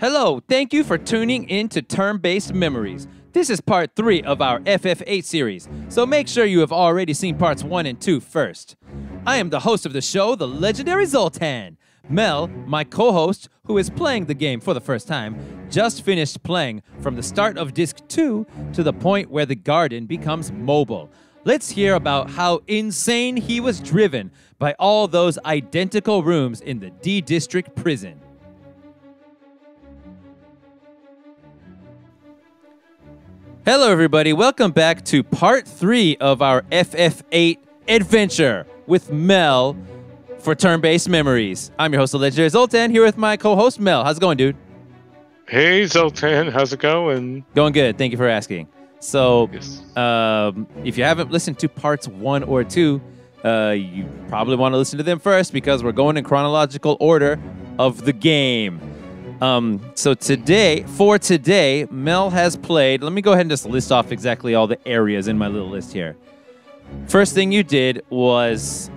Hello, thank you for tuning in to Turn-Based Memories. This is part 3 of our FF8 series, so make sure you have already seen parts 1 and 2 first. I am the host of the show, the legendary Zoltan. Mel, my co-host, who is playing the game for the first time, just finished playing from the start of Disc 2 to the point where the garden becomes mobile. Let's hear about how insane he was driven by all those identical rooms in the D District prison. Hello everybody, welcome back to part 3 of our FF8 adventure with Mel for Turn-Based Memories. I'm your host, the legendary Zoltan, here with my co-host Mel. How's it going, dude? Hey Zoltan, how's it going? Going good, thank you for asking. So, Yes. if you haven't listened to parts 1 or 2, you probably want to listen to them first because we're going in chronological order of the game. So for today, Mel has played, let me go ahead and just list off exactly all the areas in my little list here. First thing you did was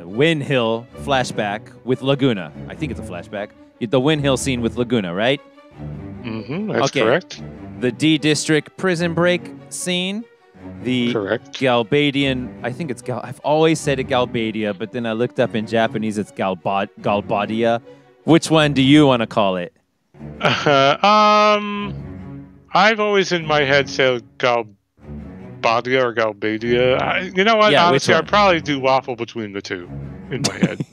Wind Hill flashback with Laguna. I think it's a flashback. The Wind Hill scene with Laguna, right? Mm-hmm, that's correct. The D District prison break scene. The Correct. Galbadian, I think it's I've always said it Galbadia, but then I looked up in Japanese, it's Galbadia. Which one do you want to call it? I've always in my head said Galbadia or Galbadia. You know what? Yeah, honestly, I'd probably do waffle between the two in my head.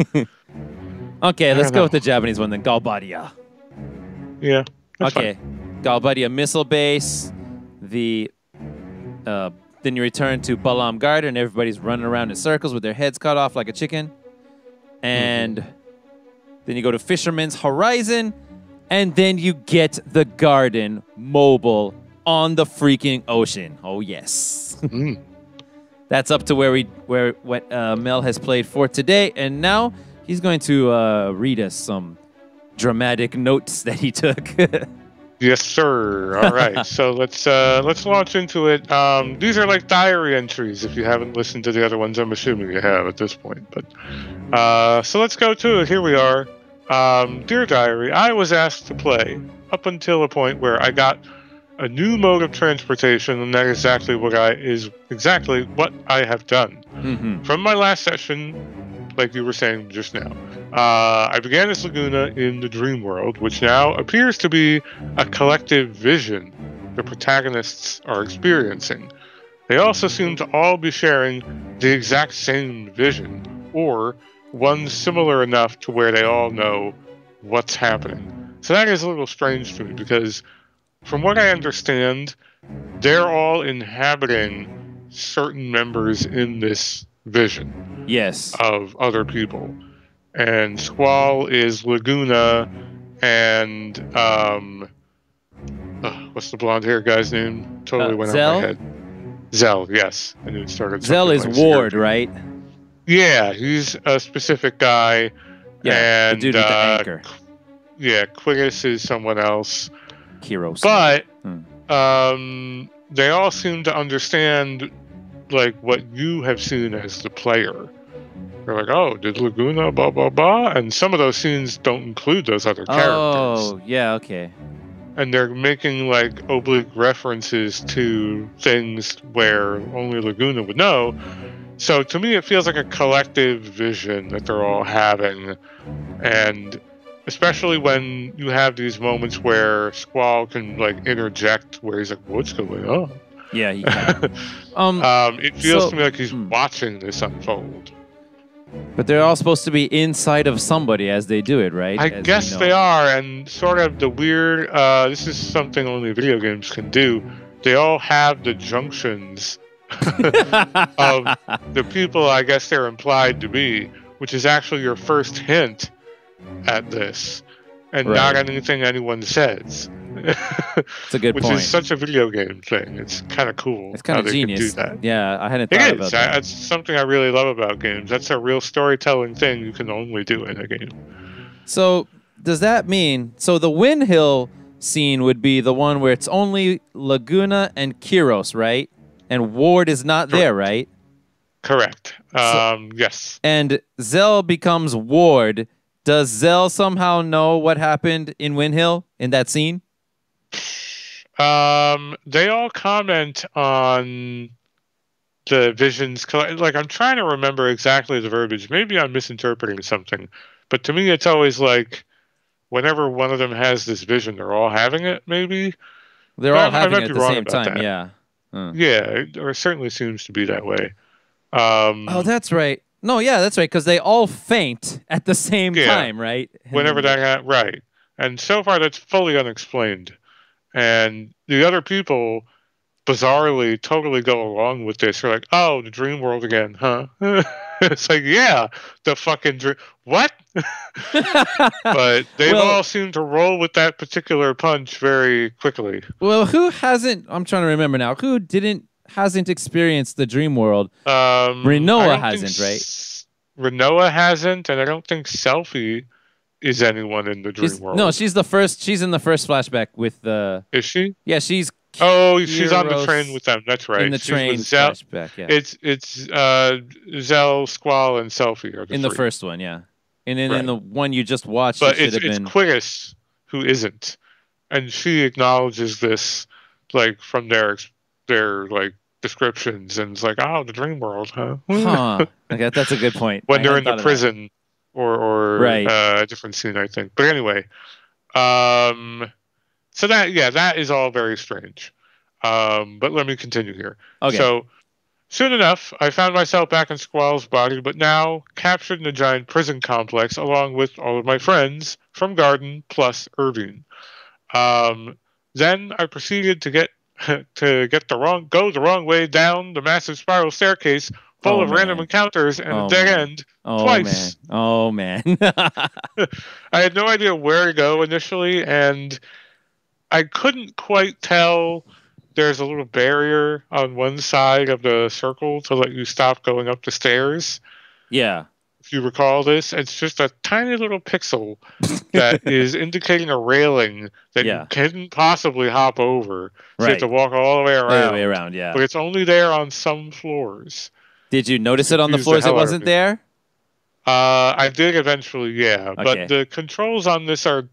Okay, let's go with the Japanese one then. Galbadia. Yeah. Okay. Galbadia missile base. Then you return to Balam Garden. Everybody's running around in circles with their heads cut off like a chicken. And then you go to Fisherman's Horizon. And then you get the garden mobile on the freaking ocean. Oh, yes. That's up to what Mel has played for today. And now he's going to read us some dramatic notes that he took. Yes, sir. All right, so let's launch into it. These are like diary entries. If you haven't listened to the other ones, I'm assuming you have at this point. But so let's go to it. Here we are. Dear diary, I was asked to play up until a point where I got a new mode of transportation, and that is exactly what I have done. From my last session, like you were saying just now. I began as Laguna in the dream world, which now appears to be a collective vision the protagonists are experiencing. They also seem to all be sharing the exact same vision, or one similar enough to where they all know what's happening. So that is a little strange to me, because from what I understand, they're all inhabiting certain members in this vision. Yes. Of other people. And Squall is Laguna, and what's the blonde hair guy's name? Totally went Zell? out my head. Zell, yes. I knew it started. Zell is like Ward, right? Yeah, he's a specific guy. Yeah, and the dude with the anchor. Yeah, Quiggis is someone else. Kiros. But they all seem to understand like what you have seen as the player. They're like, oh, did Laguna blah blah blah, and some of those scenes don't include those other characters. Oh, yeah, okay. And they're making like oblique references to things where only Laguna would know. So to me, it feels like a collective vision that they're all having, and especially when you have these moments where Squall can like interject, where he's like, "What's going on?" Yeah, he can. It feels to me like he's watching this unfold. But they're all supposed to be inside of somebody as they do it, right? I guess they are, and sort of the weird, this is something only video games can do. They all have the junctions of the people I guess they're implied to be, which is actually your first hint at this, and not anything anyone says. It's a good point. Which is such a video game thing. It's kind of cool. It's kind of genius. Do that. Yeah, I hadn't thought about that. It's something I really love about games. That's a real storytelling thing you can only do in a game. So does that mean, so the Wind Hill scene would be the one where it's only Laguna and Kiros, right? And Ward is not there, right? Correct. Yes. And Zell becomes Ward Does Zell somehow know what happened in Windhill in that scene? They all comment on the visions. Like, I'm trying to remember exactly the verbiage. Maybe I'm misinterpreting something, but to me, it's always like whenever one of them has this vision, they're all having it. Maybe, They're but all I having it might at be the wrong same about time. that. Yeah. Huh. Yeah, or it certainly seems to be that way. Oh, that's right. No, yeah, that's right. Because they all faint at the same Yeah, time, right? And whenever then the, right. And so far, that's fully unexplained. And the other people bizarrely totally go along with this. They're like, "Oh, the dream world again, huh?" It's like, yeah, the fucking dream. What? But they've well, all seemed to roll with that particular punch very quickly. well, who hasn't? I'm trying to remember now. Who didn't hasn't experienced the dream world? I Renoa don't think hasn't, right? Renoa hasn't, and I don't think Selfie is anyone in the dream No, world. she's the first. She's in the first flashback with the. Is she? Yeah, she's Oh, she's on the train Kyros with them. That's in right. the She's with train Zell. flashback. Yeah, It's Zell, Squall, and Selfie are the in the three. first one. Yeah, and then in Right. the one you just watched, it But should have it's been. Quiris who isn't, and she acknowledges this, like from their like descriptions, and it's like, oh, the dream world, huh? Huh. Okay, that's a good point. When I they're hadn't in the thought of that. prison, or Right. a different scene, I think. But anyway, um, so that is all very strange. But let me continue here. Okay. So soon enough, I found myself back in Squall's body, but now captured in a giant prison complex along with all of my friends from Garden plus Irving. Then I proceeded to get go the wrong way down the massive spiral staircase full Oh of random man. encounters and a Oh dead man. end Oh man. twice. Oh man. I had no idea where to go initially, and I couldn't quite tell. There's a little barrier on one side of the circle to let you stop going up the stairs. yeah. If you recall this, it's just a tiny little pixel that is indicating a railing that you Yeah. couldn't possibly hop over. So you have Right. to walk all the way All around. the way around. Yeah. But it's only there on some floors. Did you Which notice it on the confused floors it hell out of wasn't me. there? I did eventually, yeah. But Okay. the controls on this are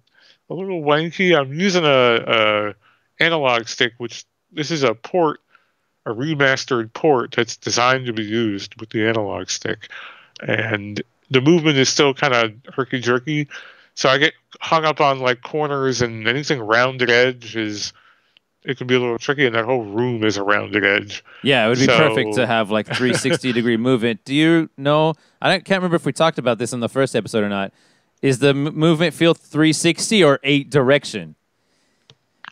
a little wanky. I'm using a analog stick, which this is a remastered port that's designed to be used with the analog stick, and the movement is still kind of herky jerky. So I get hung up on like corners, and anything rounded edge it can be a little tricky, and that whole room is a rounded edge. Yeah, it would be So perfect to have like 360-degree movement. Do you know? Can't remember if we talked about this in the first episode or not. Is the movement field 360 or 8 direction?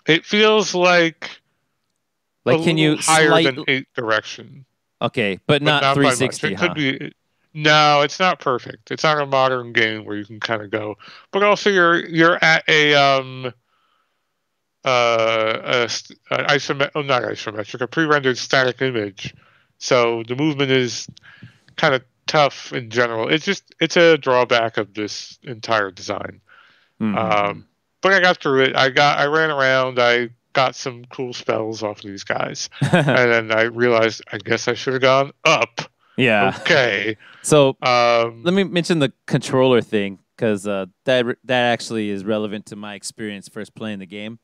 it feels like Like, a can you little higher than slight? 8 direction. Okay, but But not not by much. 360, It huh? could be. No, it's not perfect. It's not a modern game where you can kind of go. But also, you're at not isometric, a pre-rendered static image. So the movement is kind of tough in general. It's a drawback of this entire design. Mm-hmm. But I got through it. I ran around. I got some cool spells off of these guys, and then I realized I guess I should have gone up. Yeah. Okay. So let me mention the controller thing because that actually is relevant to my experience first playing the game.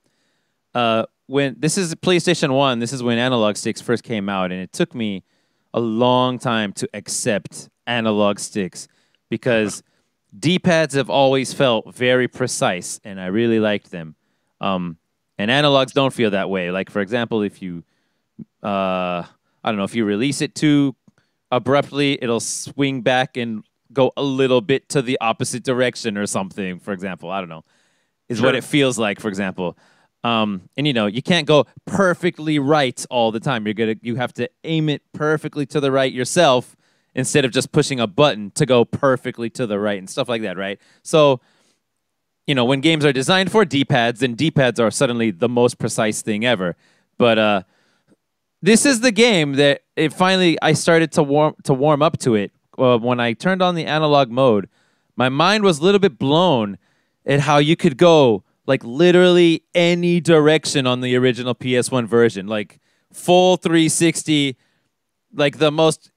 When this is PlayStation 1, this is when analog sticks first came out, and it took me a long time to accept analog sticks because D-pads have always felt very precise, and I really liked them. And analogs don't feel that way. Like, for example, if you, I don't know, if you release it too abruptly, it'll swing back and go a little bit to the opposite direction or something, for example. I don't know. Is what it feels like, for example. And you can't go perfectly right all the time. You have to aim it perfectly to the right yourself instead of just pushing a button to go perfectly to the right and stuff like that, right? So, when games are designed for D-pads, then D-pads are suddenly the most precise thing ever. But this is the game that I started to warm up to it. When I turned on the analog mode, my mind was a little bit blown at how you could go like literally any direction on the original PS1 version, like full 360, like the most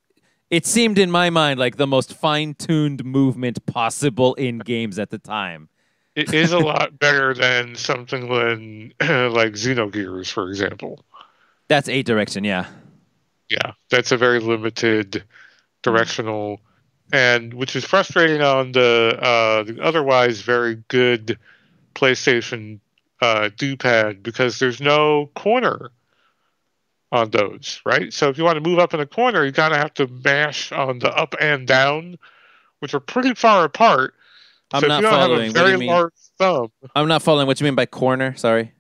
it seemed in my mind like the most fine-tuned movement possible in games at the time. It is a lot better than something like Xenogears, for example. That's 8 direction, yeah. Yeah, that's a very limited Hmm. directional, and which is frustrating on the otherwise very good PlayStation D-pad because there's no corner on those, right? So if you want to move up in a corner, you kind of have to mash on the up and down, which are pretty far apart. I'm So if you not don't have a following. What do you very mean? large thumb, I'm not following what you mean by corner. Sorry.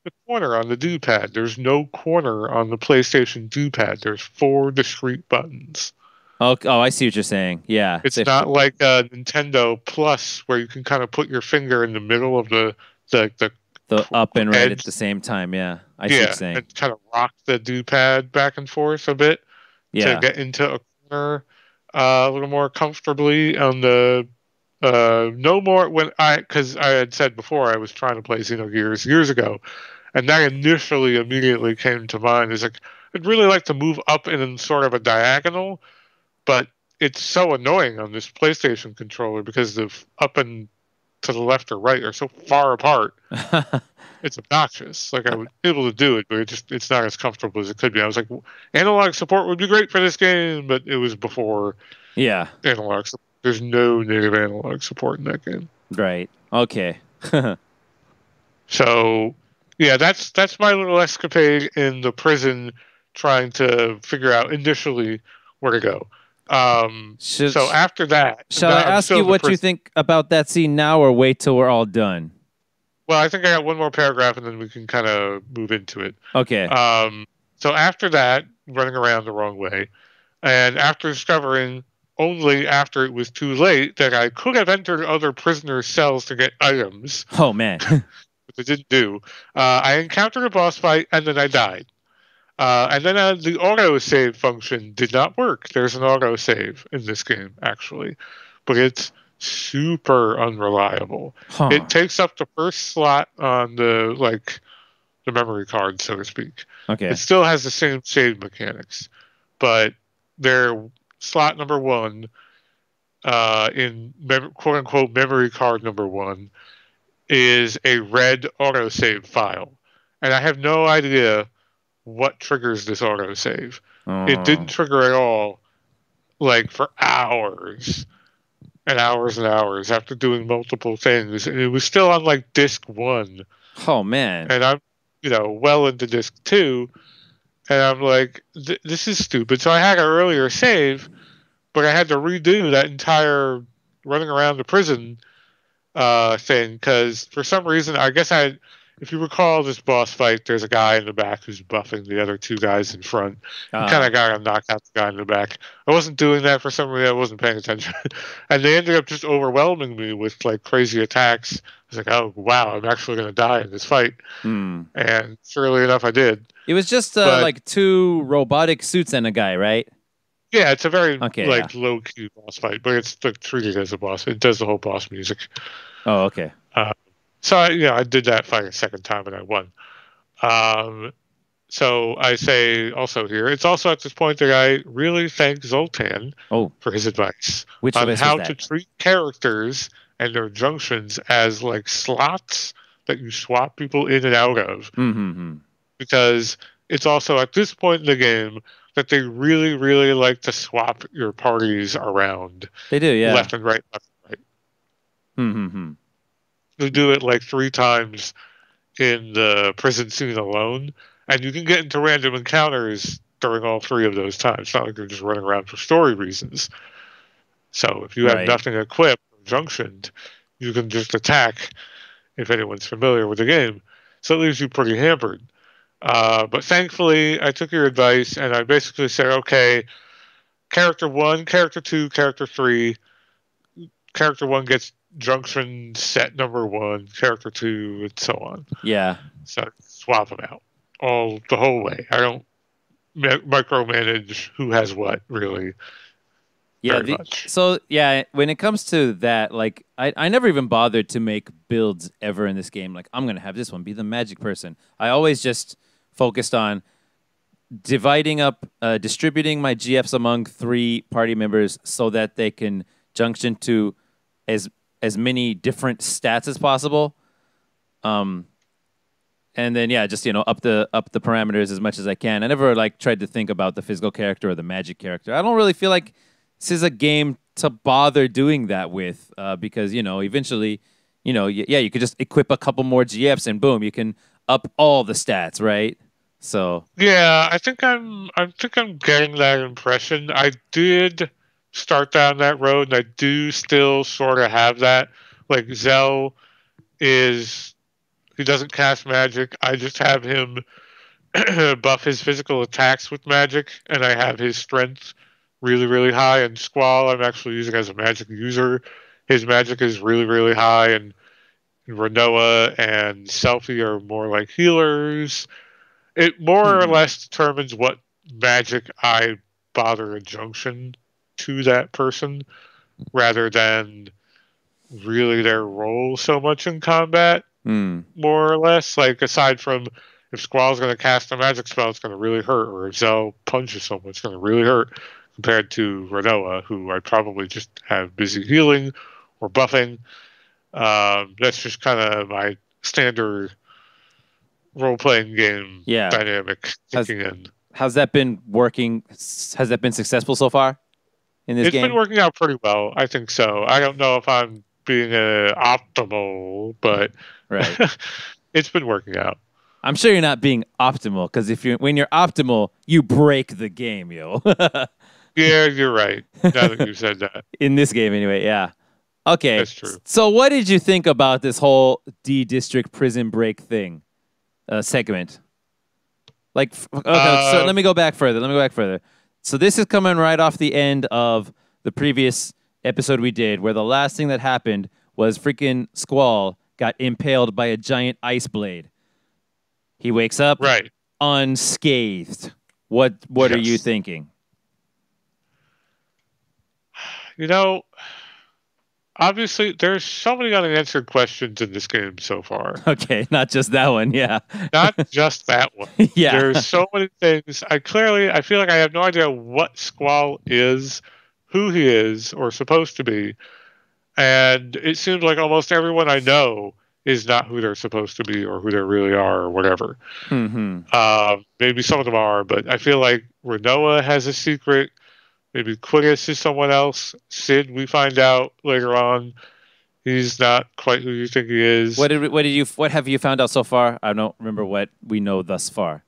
the corner on the D-pad, there's no corner on the PlayStation D-pad. There's four discrete buttons. Oh, I see what you're saying. Yeah. It's not like a Nintendo Plus where you can kind of put your finger in the middle of the the up and right at edge. the same time. Yeah. I see what you're Yeah, saying. and kind of rock the D-pad back and forth a bit to Yeah. get into a corner a little more comfortably on the no more when I because I had said before I was trying to play Xenogears years ago, and that initially immediately came to mind is like I'd really like to move up in sort of a diagonal, but it's so annoying on this PlayStation controller because the up and to the left or right are so far apart. It's obnoxious. Like I was able to do it, but it's not as comfortable as it could be. I was like, analog support would be great for this game, but it was before Yeah. analog support. There's no native analog support in that game. Right. Okay. So yeah, that's my little escapade in the prison trying to figure out initially where to go. Should So after that, Shall I I'm ask still you in the what you prison. think about that scene now, or wait till we're all done? Well, I think I got one more paragraph and then we can kind of move into it. Okay. Um, so after that, running around the wrong way, and after discovering only after it was too late that I could have entered other prisoners' cells to get items, Oh man. which I didn't do, I encountered a boss fight and then I died. And then the auto save function did not work. There's an auto save in this game, actually, but it's super unreliable. Huh. It takes up the first slot on the memory card, so to speak. It Okay. still has the same save mechanics, but their slot number one in quote unquote memory card number one is a red autosave file. And I have no idea what triggers this autosave. It Oh. didn't trigger at all, like for hours and hours and hours after doing multiple things. And it was still on like disc one. Oh man. And I'm, well into disc two. And I'm like, this is stupid. So I had an earlier save, but I had to redo that entire running around the prison thing because for some reason, I guess if you recall this boss fight, there's a guy in the back who's buffing the other two guys in front. You kind of got to knock out the guy in the back. I wasn't doing that for some reason. I wasn't paying attention, and they ended up just overwhelming me with like crazy attacks. I was like, oh wow, I'm actually going to die in this fight, Hmm. and surely enough, I did. It was just But like two robotic suits and a guy, right? yeah, it's a very Okay. Yeah. like low key boss fight, but it's like, treated as a boss. It does the whole boss music. Oh, okay. So I did that fight a second time and I won. Um, so I say also here, it's also at this point that I really thank Zoltan Oh, for his advice which on advice how was to that? treat characters and their junctions as like slots that you swap people in and out of. Mm-hmm. Because it's also at this point in the game that they really, really like to swap your parties around They do, yeah. left and right, left and right. Mm-hmm. They do it like 3 times in the prison scene alone, and you can get into random encounters during all 3 of those times. It's not like you're just running around for story reasons. So if you have Right. nothing equipped or junctioned, you can just attack if anyone's familiar with the game. So it leaves you pretty hampered. But thankfully, I took your advice and I basically said, okay, character one, character two, character three. Character one gets junction set number one, character two, and so on. Yeah. So swap them out the whole way. I don't micromanage who has what really Yeah. very much. So yeah, when it comes to that, like I never even bothered to make builds ever in this game. Like I'm gonna have this one be the magic person. I always just focused on dividing up, distributing my GFs among 3 party members so that they can junction to as as many different stats as possible. Um, and then yeah, just up the parameters as much as I can. I never like tried to think about the physical character or the magic character. I don't really feel like this is a game to bother doing that with, because eventually, yeah, you could just equip a couple more GFs and boom, you can up all the stats, right? So Yeah, I think I'm getting that impression. I did start down that road, and I do still sort of have that. Like Zell is he doesn't cast magic. I just have him buff his physical attacks with magic, and I have his strength really, really high. And Squall, I'm actually using as a magic user. His magic is really, really high, and Renoa and Selfie are more like healers. It more or hmm. less determines what magic I bother a junction to that person rather than really their role so much in combat, Hmm. more or less. Like, aside from if Squall's going to cast a magic spell, it's going to really hurt, or if Zell punches someone, it's going to really hurt, compared to Renoa, who I probably just have busy healing or buffing. That's just kind of my standard role playing game Yeah. dynamic Has kicking in. How's that been working? Has that been successful so far in this It's been game? working out pretty well. I think so. I don't know if I'm being optimal, but Right. it's been working out. I'm sure you're not being optimal because when you're optimal, you break the game, yo. Yeah, you're right. Now that you said that, In this game, anyway. Yeah. Okay. that's true. So, what did you think about this whole D District prison break thing segment? Like, okay, so let Um, me go back further. Let me go back further. So, this is coming right off the end of the previous episode we did, where the last thing that happened was freaking Squall got impaled by a giant ice blade. He wakes up right. unscathed. What are you Yes. thinking? You know, obviously, there's so many unanswered questions in this game so far. Okay, not just that one. Yeah. Not just that one. Yeah. There's so many things. I feel like I have no idea what Squall is, who he is, or supposed to be. And it seems like almost everyone I know is not who they're supposed to be or who they really are or whatever. Hmm. Maybe some of them are, but I feel like Renoa has a secret. Maybe Quidditch is someone else. Sid, we find out later on, he's not quite who you think he is. What have you found out so far? I don't remember what we know thus far.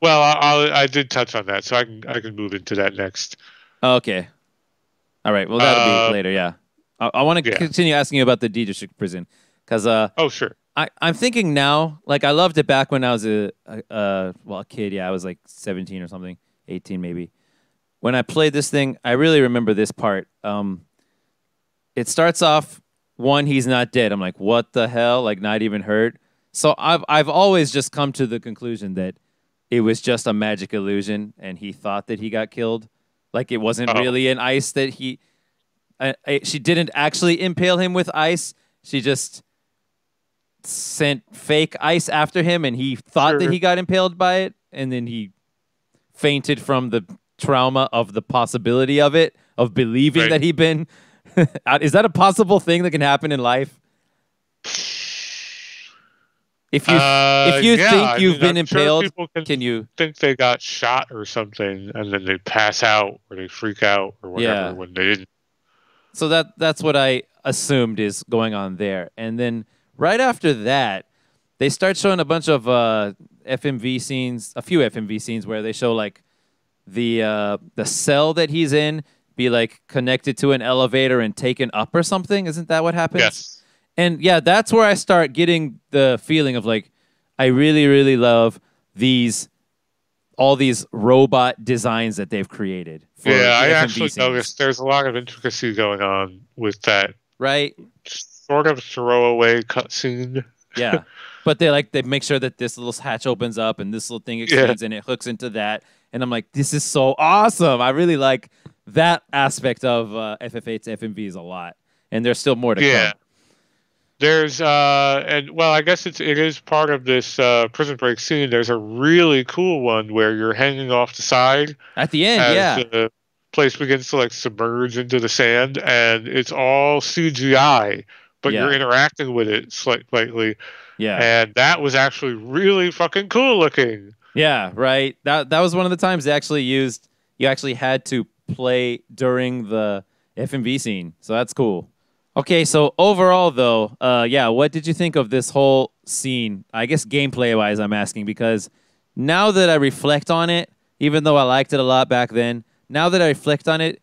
Well, I did touch on that, so I can move into that next. Oh, okay. All right. Well, that'll be Uh, later. Yeah. I want to yeah. continue asking you about the D District prison because Oh, sure. I'm thinking now. Like I loved it back when I was a kid. Yeah, I was like 17 or something, 18 maybe. When I played this thing, I really remember this part. It starts off one, he's not dead. I'm like, what the hell? Like, not even hurt. So I've always just come to the conclusion that it was just a magic illusion, and he thought that he got killed. Like it wasn't Oh, really an ice that she didn't actually impale him with ice. She just sent fake ice after him, and he thought that sure. he got impaled by it, and then he fainted from the trauma of the possibility of it, of believing Right. that he'd been. Is that a possible thing that can happen in life? If you Yeah, think I you've mean, been I'm sure impaled, people can can you? think they got shot or something, and then they pass out or they freak out or whatever Yeah. when they didn't. So that's what I assumed is going on there. And then right after that, they start showing a bunch of FMV scenes, a few FMV scenes where they show like the cell that he's in be like connected to an elevator and taken up or something. Isn't that what happens? Yes. And yeah, that's where I start getting the feeling of like I really, really love all these robot designs that they've created for Yeah, the I FMV actually scenes. noticed there's a lot of intricacy going on with that Right? sort of throwaway cutscene. Yeah. But they make sure that this little hatch opens up and this little thing Yeah, extends and it hooks into that. And I'm like, this is so awesome. I really like that aspect of FF8's FMVs a lot. And there's still more to yeah. come. There's and well, I guess it is part of this Prison Break scene. There's a really cool one where you're hanging off the side At the end, as yeah. the place begins to like submerge into the sand, and it's all CGI, but you're Yeah. interacting with it slightly, Yeah. and that was actually really fucking cool looking. Yeah, right. That was one of the times they actually used you actually had to play during the FMV scene. So that's cool. Okay, so overall though, yeah, what did you think of this whole scene? I guess gameplay wise I'm asking because now that I reflect on it, even though I liked it a lot back then, now that I reflect on it,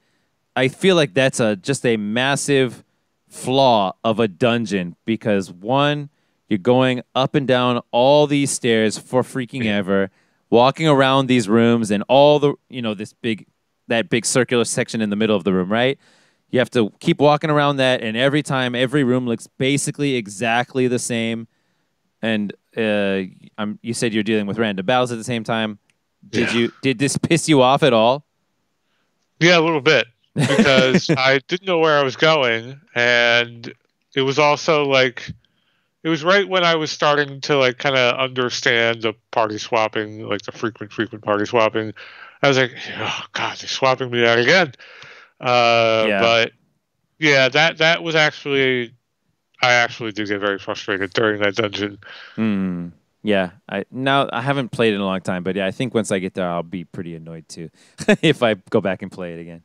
I feel like that's just a massive flaw of a dungeon because one, you're going up and down all these stairs for freaking ever, walking around these rooms and all the that big circular section in the middle of the room, right? You have to keep walking around that, and every time, every room looks basically exactly the same. And you said you're dealing with random battles at the same time. Yeah. Did this piss you off at all? Yeah, a little bit because I didn't know where I was going, and it was also like it was right when I was starting to like kind of understand the party swapping, like the frequent party swapping. I was like, oh god, they're swapping me out again. Yeah. But yeah, that was actually I actually did get very frustrated during that dungeon. Hmm. Yeah. I haven't played it in a long time, but yeah, I think once I get there, I'll be pretty annoyed too if I go back and play it again.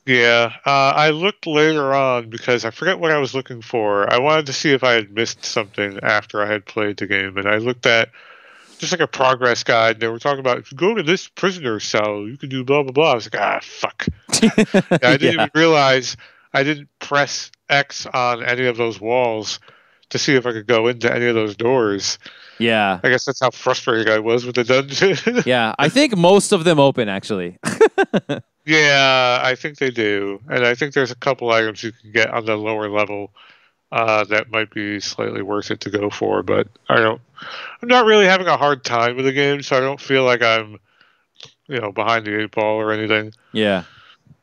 Yeah, I looked later on because I forget what I was looking for. I wanted to see if I had missed something after I had played the game, and I looked at just like a progress guide. And they were talking about if you go to this prisoner cell, you can do blah blah blah. I was like, ah, fuck. I didn't Yeah. even realize I didn't press X on any of those walls to see if I could go into any of those doors. Yeah. I guess that's how frustrated I was with the dungeon. Yeah. I think most of them open actually. Yeah, I think they do, and I think there's a couple items you can get on the lower level that might be slightly worth it to go for. But I don't. I'm not really having a hard time with the game, so I don't feel like I'm, behind the eight ball or anything. Yeah.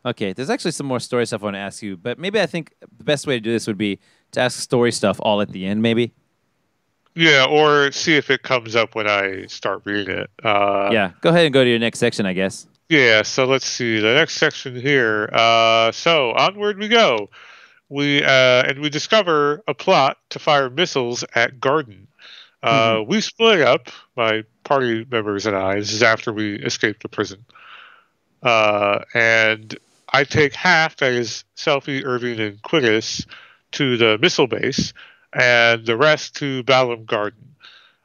Okay. There's actually some more story stuff I want to ask you, but maybe I think the best way to do this would be to ask story stuff all at the end, maybe. Yeah, or see if it comes up when I start reading it. Yeah. Go ahead and go to your next section, I guess. Yeah, so let's see the next section here. So onward we go. We discover a plot to fire missiles at Garden. Hmm. We split up, my party members and I. This is after we escaped the prison. And I take half, that is Selfie, Irving, and Quiggus, to the missile base, and the rest to Balam Garden.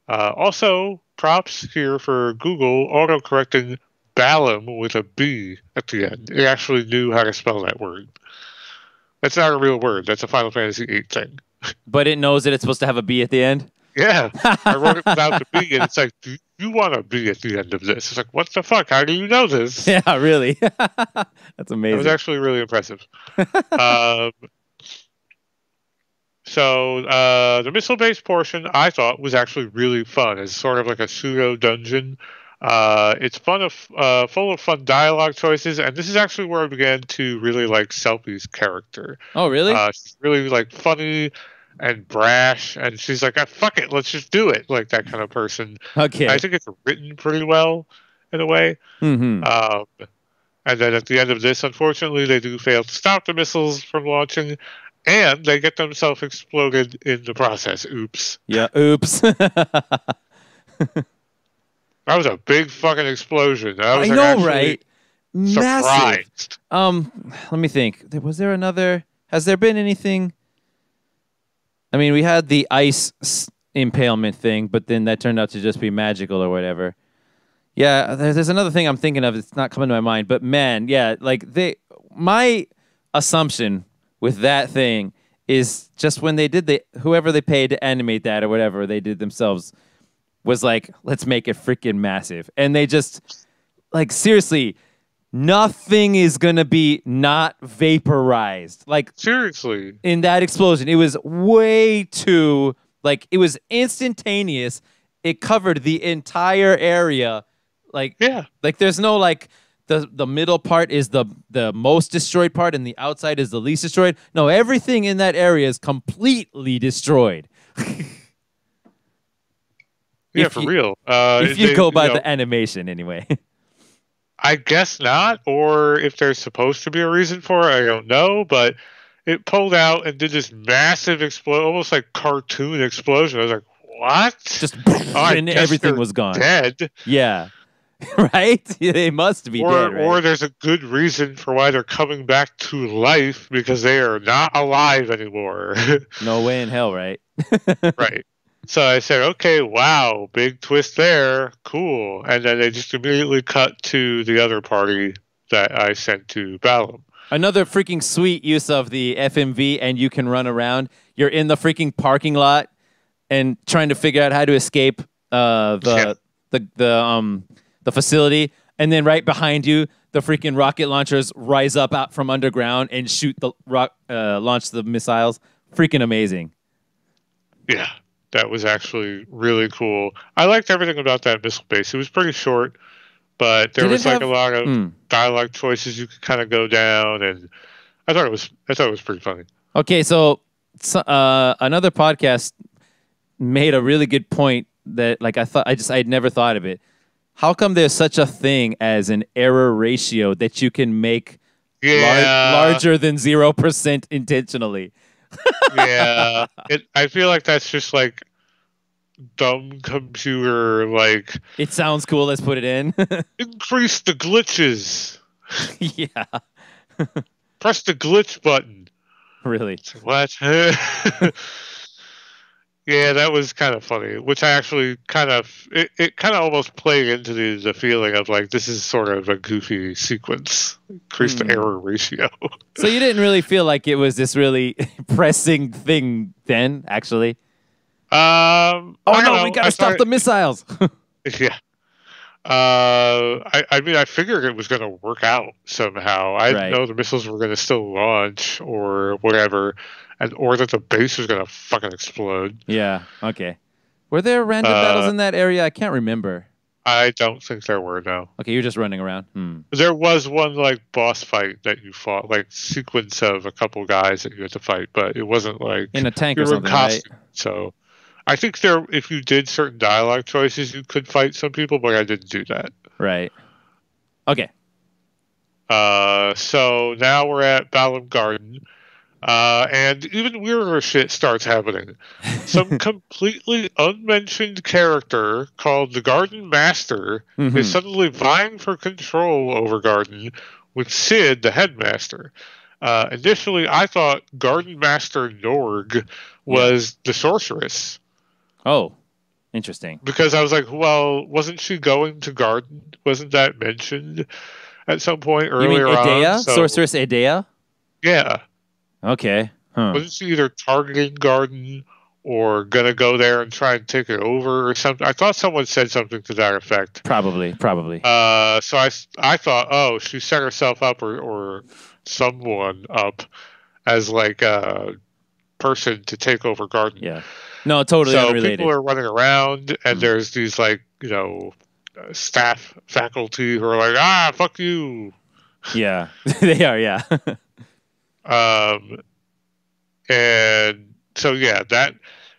Also, props here for Google auto-correcting Balam with a B at the end. It actually knew how to spell that word. That's not a real word. That's a Final Fantasy VIII thing. But it knows that it's supposed to have a B at the end. Yeah, I wrote it without the B, and it's like, do you want a B at the end of this? It's like, what the fuck? How do you know this? Yeah, really. That's That amazing. was actually really impressive. um, the missile-based portion I thought was actually really fun. It's sort of like a pseudo dungeon. It's full of fun dialogue choices, and this is actually where I began to really like Selfie's character. Oh, really? She's really like funny and brash, and she's like, "Fuck it, let's just do it," like that kind of person. Okay. I think it's written pretty well in a way. Hmm. And then at the end of this, unfortunately, they do fail to stop the missiles from launching, and they get themselves exploded in the process. Oops. Yeah. Oops. That was a big fucking explosion. I I was know, actually right? Massive. surprised. Let me think. Was there another? Has there been anything? I mean, we had the impalement thing, but then that turned out to just be magical or whatever. Yeah, there's another thing I'm thinking of. It's not coming to my mind, but man, yeah, like my assumption with that thing is just when they did whoever they paid to animate that or whatever they did themselves was like, let's make it freaking massive, and they just like seriously. Nothing is gonna be not vaporized. Like Seriously. in that explosion, it was way too like it was instantaneous. It covered the entire area. Yeah. Like there's no like the middle part is the most destroyed part, and the outside is the least destroyed. No, everything in that area is completely destroyed. Yeah, for real. If you go by the animation, anyway. I guess not, or if there's supposed to be a reason for it, I don't know. But it pulled out and did this massive explosion, almost like cartoon explosion. I was like, "What?" Just and everything was gone. Dead. Yeah. Right? They must be dead, right? Or there's a good reason for why they're coming back to life because they are not alive anymore. No way in hell, right? Right. So I said, okay, wow, big twist there. Cool. And then they just immediately cut to the other party that I sent to Balam. Another freaking sweet use of the FMV, and you can run around. You're in the freaking parking lot and trying to figure out how to escape the facility, and then right behind you, the freaking rocket launchers rise up out from underground and shoot the launch the missiles. Freaking amazing. Yeah, that was actually really cool. I liked everything about that missile base. It was pretty short, but there was like a lot of dialogue choices you could kind of go down, and I thought it was pretty funny. Okay, so another podcast made a really good point that I'd never thought of it. How come there's such a thing as an error ratio that you can make larger than 0% intentionally? Yeah, I feel like that's just like dumb computer. Like, it sounds cool. Let's put it in. Increase the glitches. Yeah. Press the glitch button. Really? What? Yeah, that was kind of funny, which I actually it kind of almost played into the feeling of like, this is sort of a goofy sequence. Increase the error ratio. So you didn't really feel like it was this really pressing thing then, actually? Oh no, we gotta stop the missiles. Yeah. I mean, I figured it was going to work out somehow. I didn't know the missiles were going to still launch or whatever, or that the base was going to fucking explode. Yeah. Okay. Were there random battles in that area? I can't remember. I don't think there were. No. Okay, you're just running around. There was one like boss fight that you fought, like sequence of a couple guys that you had to fight, but it wasn't like in a tank or something, right? So. I think if you did certain dialogue choices, you could fight some people, but I didn't do that. Right. Okay. So now we're at Balam Garden, and even weirder shit starts happening. Some completely unmentioned character called the Garden Master is suddenly vying for control over Garden with Sid, the headmaster. Initially, I thought Garden Master Norg was the sorceress. Oh, interesting. Because I was like, well, wasn't she going to Garden? Wasn't that mentioned at some point earlier on? You mean Edea? Sorceress Edea? Yeah. Okay. Huh. Wasn't she either targeting Garden or gonna go there and try and take it over or something? I thought someone said something to that effect. Probably. So I thought, oh, she set herself up or someone up as like a person to take over Garden. Yeah. No, totally unrelated. People are running around, and there's these like staff, faculty who are like, fuck you. Yeah, they are. Yeah. And so that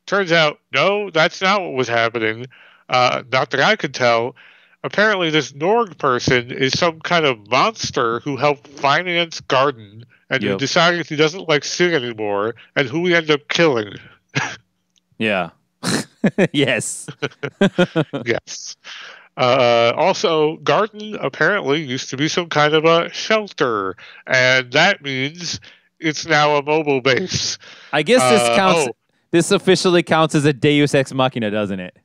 turns out no, that's not what was happening. Not that I could tell. Apparently, this Norg person is some kind of monster who helped finance Garden, and who decided he doesn't like Sid anymore, and who we end up killing. Yeah. Yes. Yes. Also, Garden apparently used to be some kind of a shelter, and that means it's now a mobile base. I guess this counts. This officially counts as a Deus Ex Machina, doesn't it?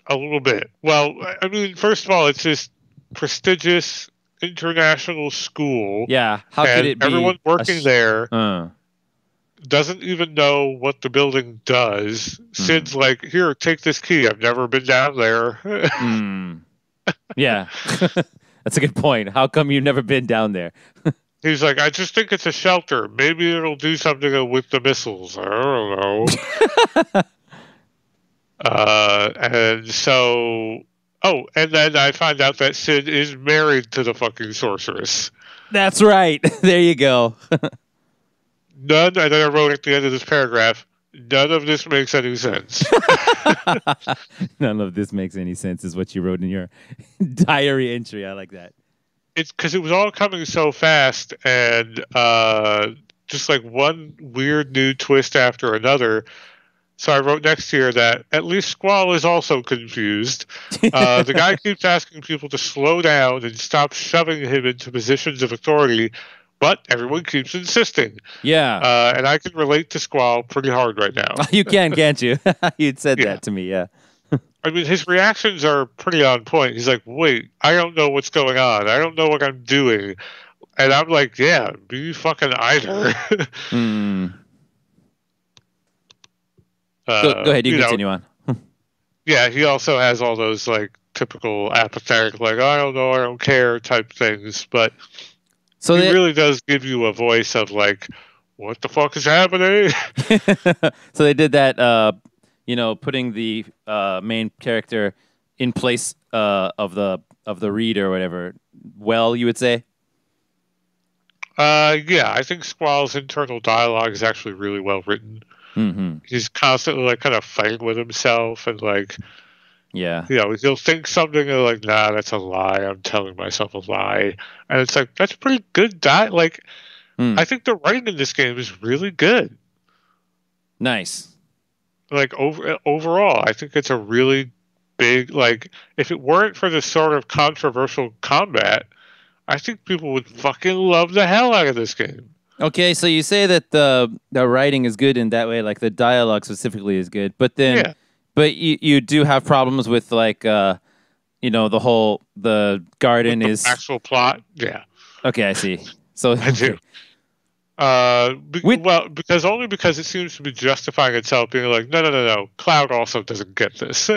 A little bit. Well, I mean, first of all, it's this prestigious international school. Yeah. How could it be? Everyone working there doesn't even know what the building does. Sid's like, here, take this key. I've never been down there. Yeah. That's a good point. How come you've never been down there? He's like, I just think it's a shelter. Maybe it'll do something with the missiles. I don't know. And so Oh, and then I find out that Sid is married to the fucking sorceress. That's right. There you go. None, and then I wrote at the end of this paragraph, none of this makes any sense. None of this makes any sense, is what you wrote in your diary entry. I like that. It's because it was all coming so fast, and just like one weird new twist after another. So I wrote next here that at least Squall is also confused. The guy keeps asking people to slow down and stop shoving him into positions of authority, but everyone keeps insisting. Yeah. And I can relate to Squall pretty hard right now. You can, can't you? You'd said Yeah. that to me, yeah. I mean, his reactions are pretty on point. He's like, wait, I don't know what's going on. I don't know what I'm doing. And I'm like, yeah, be fucking either. Mm. Go ahead, you continue on. Yeah, he also has all those like typical apathetic, like I don't know, I don't care type things, but So he really does give you a voice of like, what the fuck is happening? so they did that, putting the main character in place of the read or whatever. Well, you would say. Yeah, I think Squall's internal dialogue is actually really well written. Mm-hmm. He's constantly like kind of fighting with himself and like, Yeah. he'll think something and like, nah, that's a lie. I'm telling myself a lie, and it's like that's pretty good. Like, I think the writing in this game is really good. Nice. Like overall, I think it's a really big like. If it weren't for this sort of controversial combat, I think people would fucking love the hell out of this game. Okay, so you say that the writing is good in that way, like the dialogue specifically is good, but then, Yeah. but you do have problems with like, the garden With the is actual plot. Yeah, okay. I see. So I do. Well, because it seems to be justifying itself, being like, no. Cloud also doesn't get this.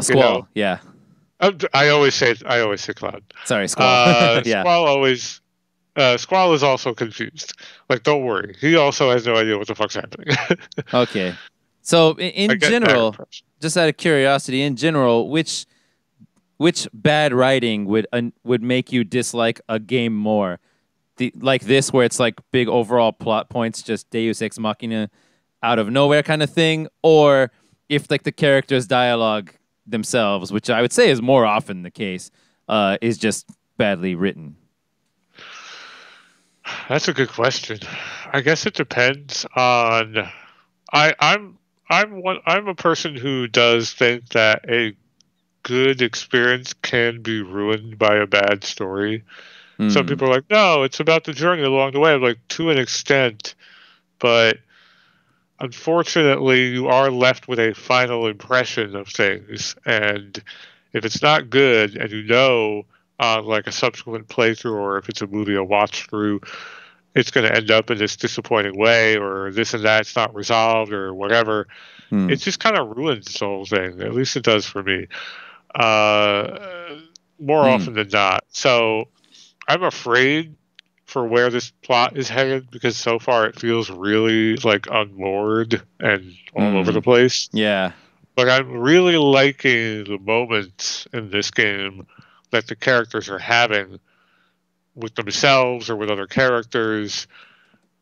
Squall. Yeah. I always say Cloud. Sorry, Squall. Yeah. Squall is also confused. Like, don't worry, he also has no idea what the fuck's happening. Okay. So in general, just out of curiosity, in general, which bad writing would make you dislike a game more? Like this, where it's like big overall plot points, just Deus Ex Machina out of nowhere kind of thing, or if like the characters' dialogue themselves, which I would say is more often the case, is just badly written. That's a good question. I guess it depends on. I'm a person who does think that a good experience can be ruined by a bad story. Some people are like, no, it's about the journey along the way. I'm like, to an extent, but unfortunately, you are left with a final impression of things, and if it's not good, and on like a subsequent playthrough, or if it's a movie a watch through, it's going to end up in this disappointing way, or this and that's not resolved, or whatever. It just kind of ruins the whole thing. At least it does for me. More often than not. So I'm afraid for where this plot is headed, because so far it feels really like unmoored and all over the place. Yeah. But I'm really liking the moments in this game that the characters are having with themselves or with other characters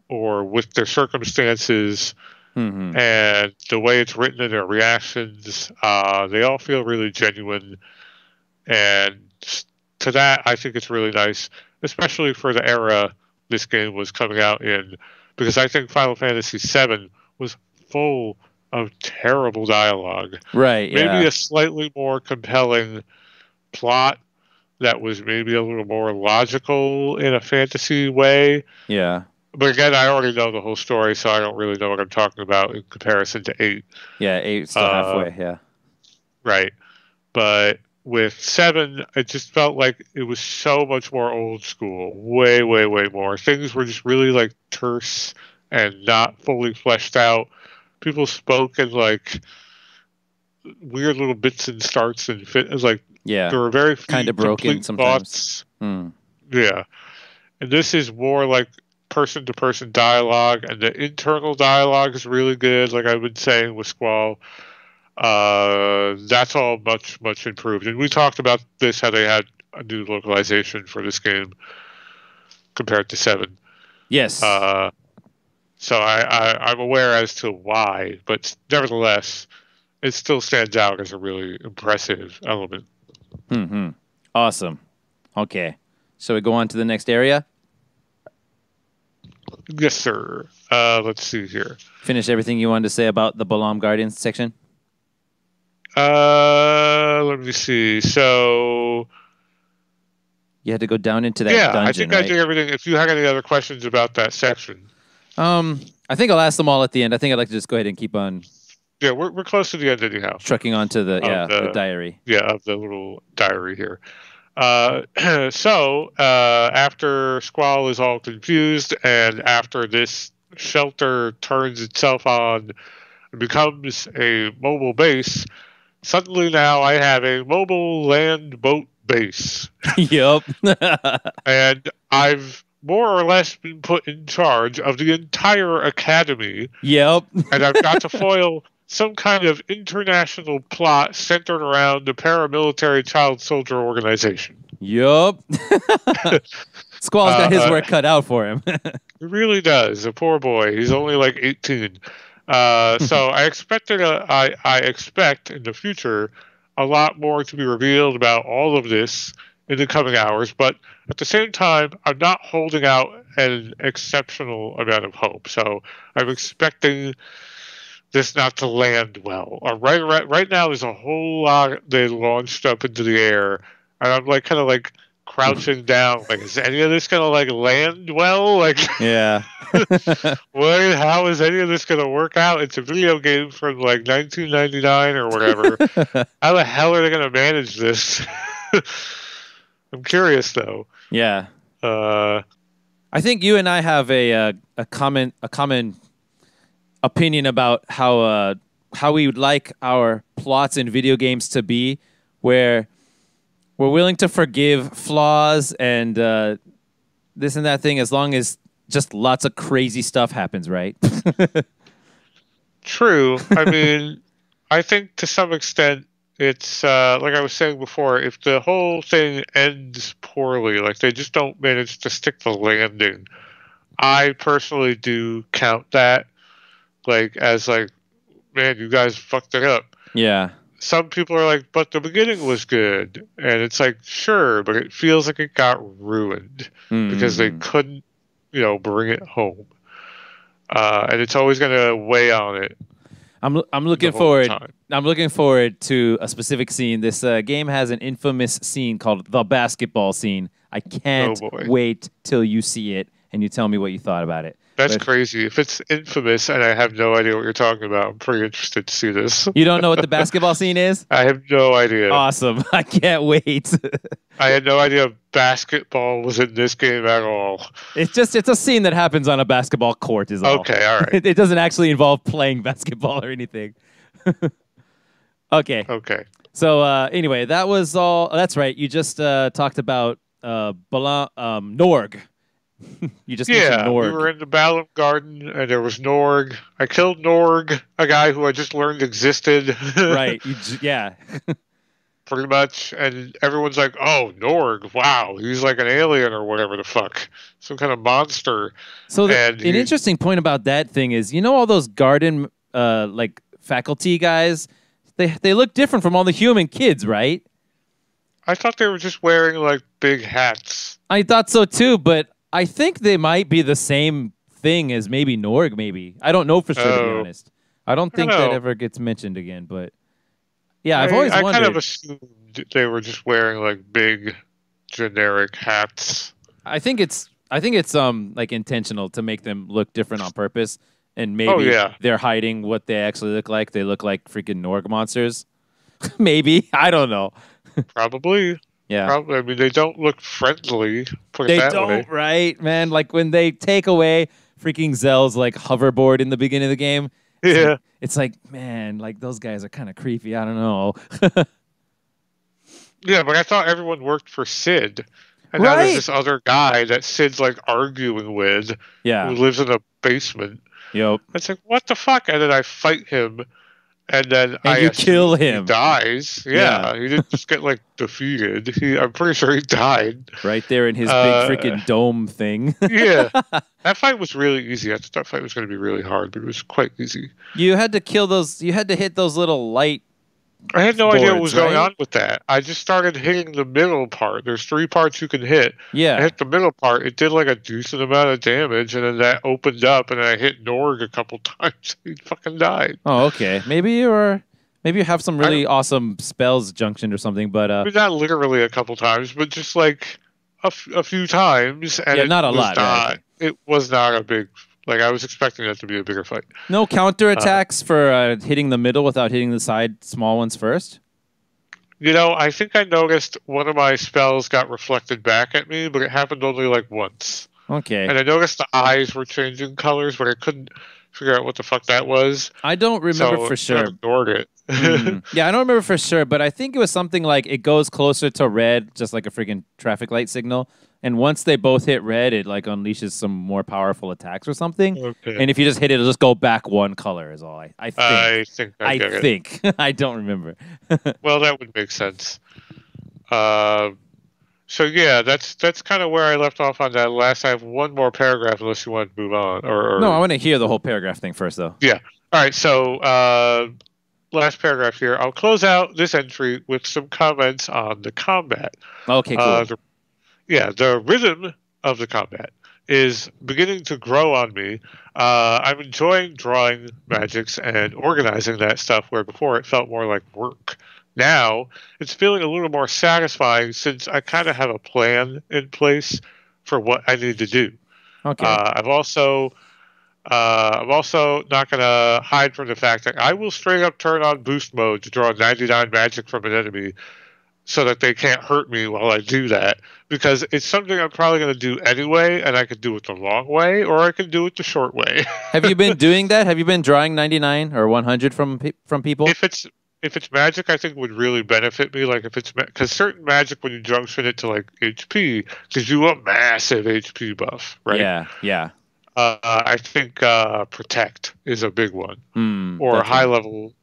or with their circumstances, and the way it's written in their reactions. They all feel really genuine, and to that, I think it's really nice, especially for the era this game was coming out in, because I think Final Fantasy VII was full of terrible dialogue. Right, yeah. Maybe a slightly more compelling plot that was maybe a little more logical in a fantasy way. Yeah. But again, I already know the whole story, so I don't really know what I'm talking about in comparison to 8. Yeah, 8's still halfway, yeah. Right. But with 7, it just felt like it was so much more old school. Way, way, way more. Things were just really like terse and not fully fleshed out. People spoke in like weird little bits and starts and fit. It was like, there were very few kind of broken sometimes. Yeah. And this is more like person to person dialogue, and the internal dialogue is really good, like I've been saying with Squall. That's all much improved. And we talked about this, how they had a new localization for this game compared to 7. Yes. Uh, so I'm aware as to why, but nevertheless, it still stands out as a really impressive element. Mm-hmm. Awesome. Okay. So we go on to the next area. Yes, sir. Let's see here. Finish everything you wanted to say about the Balam Guardians section. Let me see. So You had to go down into that yeah, I dungeon, think I right? did everything. If you have any other questions about that section, I think I'll ask them all at the end. I think I'd like to just go ahead and keep on yeah, we're close to the end anyhow trucking onto of the diary. of the little diary here. So after Squall is all confused, and after this shelter turns itself on and becomes a mobile base, suddenly now I have a mobile land boat base. Yep. And I've more or less been put in charge of the entire academy, Yep. and I've got to foil some kind of international plot centered around the paramilitary child soldier organization. Yep. Squall's got his work cut out for him. He really does. A poor boy. He's only like 18. So I expect in the future a lot more to be revealed about all of this in the coming hours. But at the same time, I'm not holding out an exceptional amount of hope. So I'm expecting this not to land well. Right now, there's a whole lot they launched up into the air, and I'm like kind of like crouching down. Like, is any of this gonna like land well? Like, Yeah. what? How is any of this gonna work out? It's a video game from like 1999 or whatever. How the hell are they gonna manage this? I'm curious though. Yeah. Uh, I think you and I have a common opinion about how we would like our plots in video games to be, where we're willing to forgive flaws and this and that thing as long as just lots of crazy stuff happens, right? True. I mean, I think to some extent it's like I was saying before, if the whole thing ends poorly, like they just don't manage to stick the landing, I personally do count that like as like, man, you guys fucked it up. Yeah. Some people are like, but the beginning was good, and it's like, sure, but it feels like it got ruined because they couldn't, bring it home, and it's always going to weigh on it. I'm looking forward. I'm looking forward to a specific scene. This game has an infamous scene called the basketball scene. I can't wait till you see it and you tell me what you thought about it. That's crazy. If it's infamous and I have no idea what you're talking about, I'm pretty interested to see this. You don't know what the basketball scene is? I have no idea. Awesome. I can't wait. I had no idea basketball was in this game at all. It's a scene that happens on a basketball court is all. Okay, all right. It doesn't actually involve playing basketball or anything. Okay. Okay. So anyway, that was all. That's right. You just talked about Norg. You just mentioned Norg. We were in the Balam Garden, and there was Norg. I killed Norg, a guy who I just learned existed. Right. Yeah. Pretty much. And everyone's like, oh, Norg, wow, he's like an alien or whatever the fuck. Some kind of monster. So an interesting point about that thing is, all those garden like faculty guys, they look different from all the human kids, right? I thought they were just wearing like big hats. I thought so too, but I think they might be the same thing as maybe Norg, maybe. I don't know for sure, to be honest. I don't think that ever gets mentioned again, but yeah, I've always wondered. I kind of assumed they were just wearing like big generic hats. I think it's like intentional to make them look different on purpose, and maybe they're hiding what they actually look like. They look like freaking Norg monsters. Maybe. I don't know. Probably. Yeah. Probably. I mean, they don't look friendly. They don't, right, man? Like when they take away freaking Zell's like hoverboard in the beginning of the game. It's like, man, like those guys are kind of creepy. I don't know. Yeah, but I thought everyone worked for Sid. And now there's this other guy that Sid's like arguing with. Yeah. Who lives in a basement. Yep. It's like, what the fuck? And then I fight him. And then And I you kill assume he him. dies. Yeah, he didn't just get like defeated. I'm pretty sure he died. Right there in his big freaking dome thing. Yeah, that fight was really easy. I thought that fight was going to be really hard, but it was quite easy. You had to kill those. You had to hit those little light I had no idea what boards, was going right? on with that. I just started hitting the middle part. There's 3 parts you can hit. I Yeah. hit the middle part. It did like a decent amount of damage, and then that opened up, and I hit Norg a couple times. He fucking died. Oh, okay. Maybe you have some really awesome spells junction or something. But I mean, not literally a couple times, but just like a few times. And yeah, not a lot. Right? It was not a big. Like I was expecting that to be a bigger fight. No counter attacks for hitting the middle without hitting the side small ones first. You know, I think I noticed one of my spells got reflected back at me, but it happened only like once. Okay. And I noticed the eyes were changing colors, but I couldn't figure out what the fuck that was. I don't remember for sure. I ignored it. Yeah, I don't remember for sure, but I think it was something like it goes closer to red, just like a freaking traffic light signal. And once they both hit red, it like unleashes some more powerful attacks or something. Okay. And if you just hit it, it'll just go back one color. Is all I think. I think. I don't remember. Well, that would make sense. So yeah, that's kind of where I left off on that last. I have one more paragraph, unless you want to move on. Or no, I want to hear the whole paragraph thing first, though. Yeah. All right. So last paragraph here. I'll close out this entry with some comments on the combat. Okay, cool. The rhythm of the combat is beginning to grow on me. I'm enjoying drawing magics and organizing that stuff where before it felt more like work. Now it's feeling a little more satisfying since I kind of have a plan in place for what I need to do. Okay. I'm also not going to hide from the fact that I will straight up turn on boost mode to draw 99 magic from an enemy so that they can't hurt me while I do that, because it's something I'm probably going to do anyway, and I could do it the long way, or I can do it the short way. Have you been doing that? Have you been drawing 99 or 100 from people? If it's magic, I think would really benefit me. Like if it's because certain magic, when you junction it to like HP, gives you a massive HP buff, right? Yeah. I think protect is a big one, or definitely.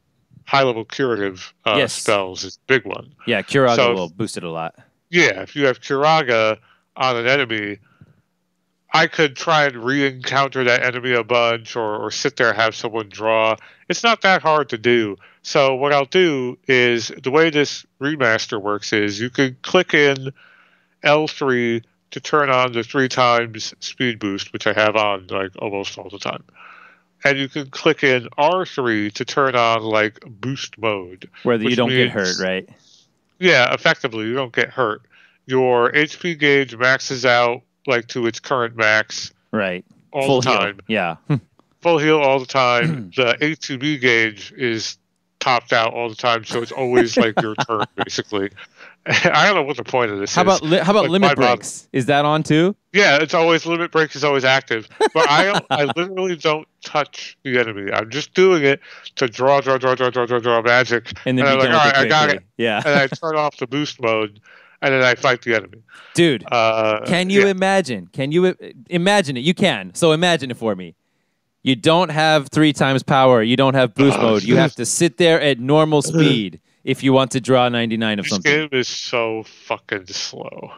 high level curative spells is a big one. Yeah, Curaga will boost it a lot. Yeah, if you have Curaga on an enemy, I could try and re-encounter that enemy a bunch, or sit there and have someone draw. It's not that hard to do. So what I'll do is, the way this remaster works is you can click in L3 to turn on the 3 times speed boost, which I have on like almost all the time. And you can click in R3 to turn on like boost mode. Where you don't get hurt, right? Yeah, effectively, you don't get hurt. Your HP gauge maxes out like to its current max. Right. All the time. Yeah. Full heal all the time. The ATB gauge is topped out all the time, so it's always like your turn, basically. I don't know what the point of this is. How about limit breaks? Is that on too? Yeah, it's always limit break is always active. But I literally don't touch the enemy. I'm just doing it to draw magic. And then I'm like, all right, I got it. Yeah. And I turn off the boost mode, and then I fight the enemy. Dude, can you imagine? Can you imagine it? You can. So imagine it for me. You don't have 3 times power. You don't have boost mode. You have to sit there at normal speed if you want to draw 99 of something. This game is so fucking slow.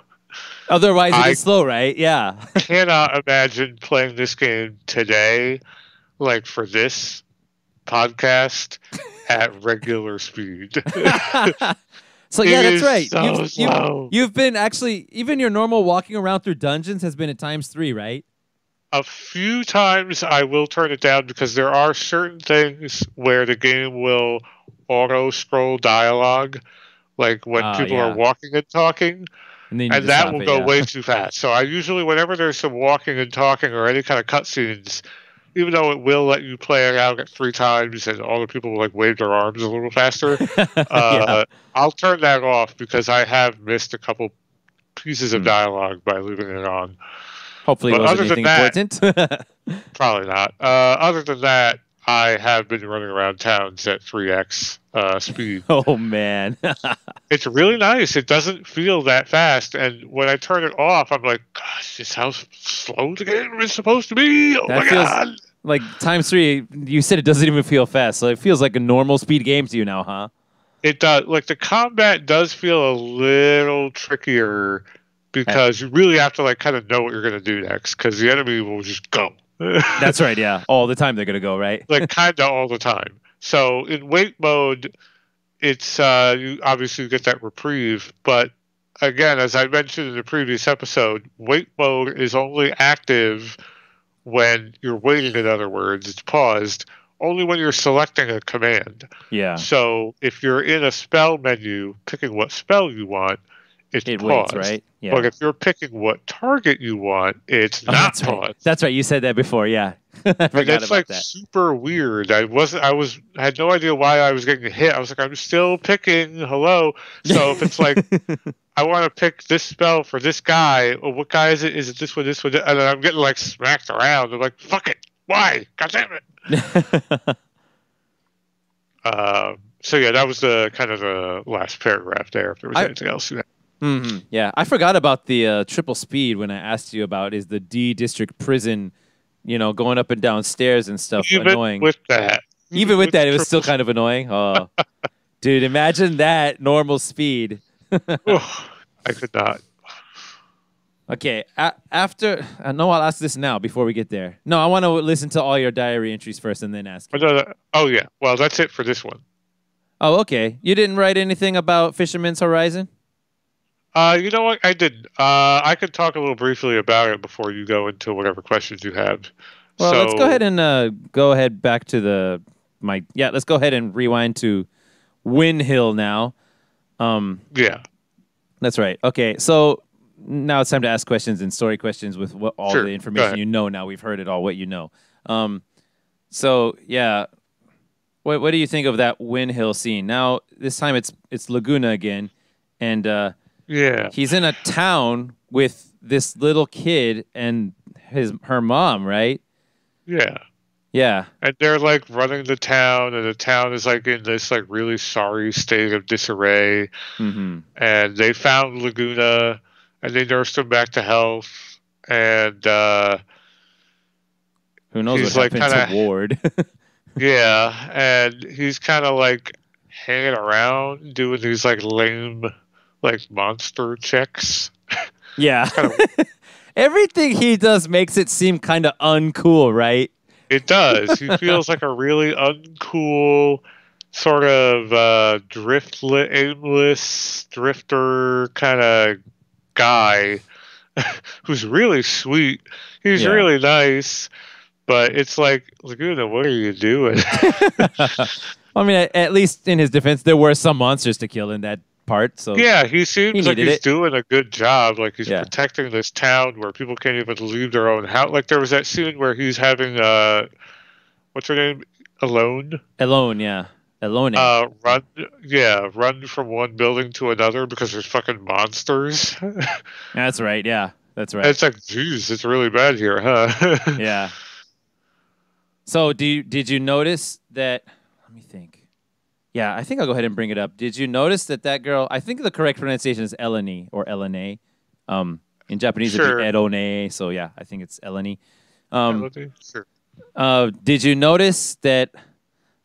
Otherwise, it is slow, right? Yeah. I cannot imagine playing this game today, like for this podcast, at regular speed. So yeah, that's right. So slow. You've been actually, even your normal walking around through dungeons has been at ×3, right? A few times I will turn it down because there are certain things where the game will auto scroll dialogue, like when people are walking and talking, and that will go way too fast. So I usually, whenever there's some walking and talking or any kind of cutscenes, even though it will let you play it out at 3 times and all the people will like wave their arms a little faster, I'll turn that off because I have missed a couple pieces of dialogue by leaving it on. Hopefully it wasn't anything important. Probably not. Other than that, I have been running around towns at 3x speed. Oh, man. It's really nice. It doesn't feel that fast. And when I turn it off, I'm like, gosh, this is how slow the game is supposed to be. Oh, my God. Like times 3, you said it doesn't even feel fast, so it feels like a normal speed game to you now, huh? It does. Like the combat does feel a little trickier Eh, because you really have to like kind of know what you're going to do next because the enemy will just go. That's right, yeah. All the time they're gonna go, right? Like kind of all the time. So in wait mode, it's you obviously get that reprieve, but again, as I mentioned in the previous episode, wait mode is only active when you're waiting. In other words, it's paused only when you're selecting a command. Yeah. So if you're in a spell menu picking what spell you want, it's It waits, paused. right? Yeah. But if you're picking what target you want, it's Oh, not that's right. paused. That's right. You said that before. Yeah, I And forgot it's about like that. super weird. I had no idea why I was getting hit. I was like, I'm still picking. Hello. So if it's like I want to pick this spell for this guy, or what guy is it? Is it this one, this one? And then I'm getting like smacked around. I'm like, fuck it. Why? God damn it. So yeah, that was the kind of the last paragraph there. If there was anything else you had. Yeah, I forgot about the triple speed when I asked you about is the D district prison, going up and down stairs and stuff Even annoying. with that. Even with that, it was still kind of annoying. Oh, dude, imagine that normal speed. Oh, I could not. Okay, after no, I'll ask this now before we get there. No, I want to listen to all your diary entries first and then ask. Oh yeah. Well, that's it for this one. Oh, okay. You didn't write anything about Fisherman's Horizon? You know what? I did. I could talk a little briefly about it before you go into whatever questions you have. Well, So, let's go ahead and go ahead back to let's go ahead and rewind to Win Hill now. Yeah. That's right. Okay, so now it's time to ask questions and story questions with all Sure. the Go information ahead. you know. Now we've heard it all. What you know. So yeah, what do you think of that Win Hill scene? Now this time it's Laguna again, and Yeah. he's in a town with this little kid and her mom, right? Yeah. Yeah. And they're like running the town, and the town is like in this like really sorry state of disarray. Mm-hmm. And they found Laguna, and they nursed him back to health. And Who knows what he's like happened kind to of Ward? yeah, and he's kind of like hanging around doing these like lame like monster checks. Yeah. Kind of Everything he does makes it seem kind of uncool, right? It does. He feels like a really uncool, sort of aimless drifter kind of guy who's really sweet. He's Yeah. really nice, but it's like, Laguna, what are you doing? I mean, at least in his defense, there were some monsters to kill in that part. So Yeah, he seems He like needed he's it. doing a good job. Like he's Yeah. protecting this town where people can't even leave their own house. Like there was that scene where he's having what's her name? Alone. Alone, yeah. Alone. Run from one building to another because there's fucking monsters. That's right. Yeah, that's right. It's like, geez, it's really bad here, huh? Yeah. So, did you notice that? Let me think. Yeah, I think I'll go ahead and bring it up. Did you notice that girl? I think the correct pronunciation is Eleni or Elene. In Japanese Sure. it'd be Erone. So yeah, I think it's Eleni. Sure. Did you notice that?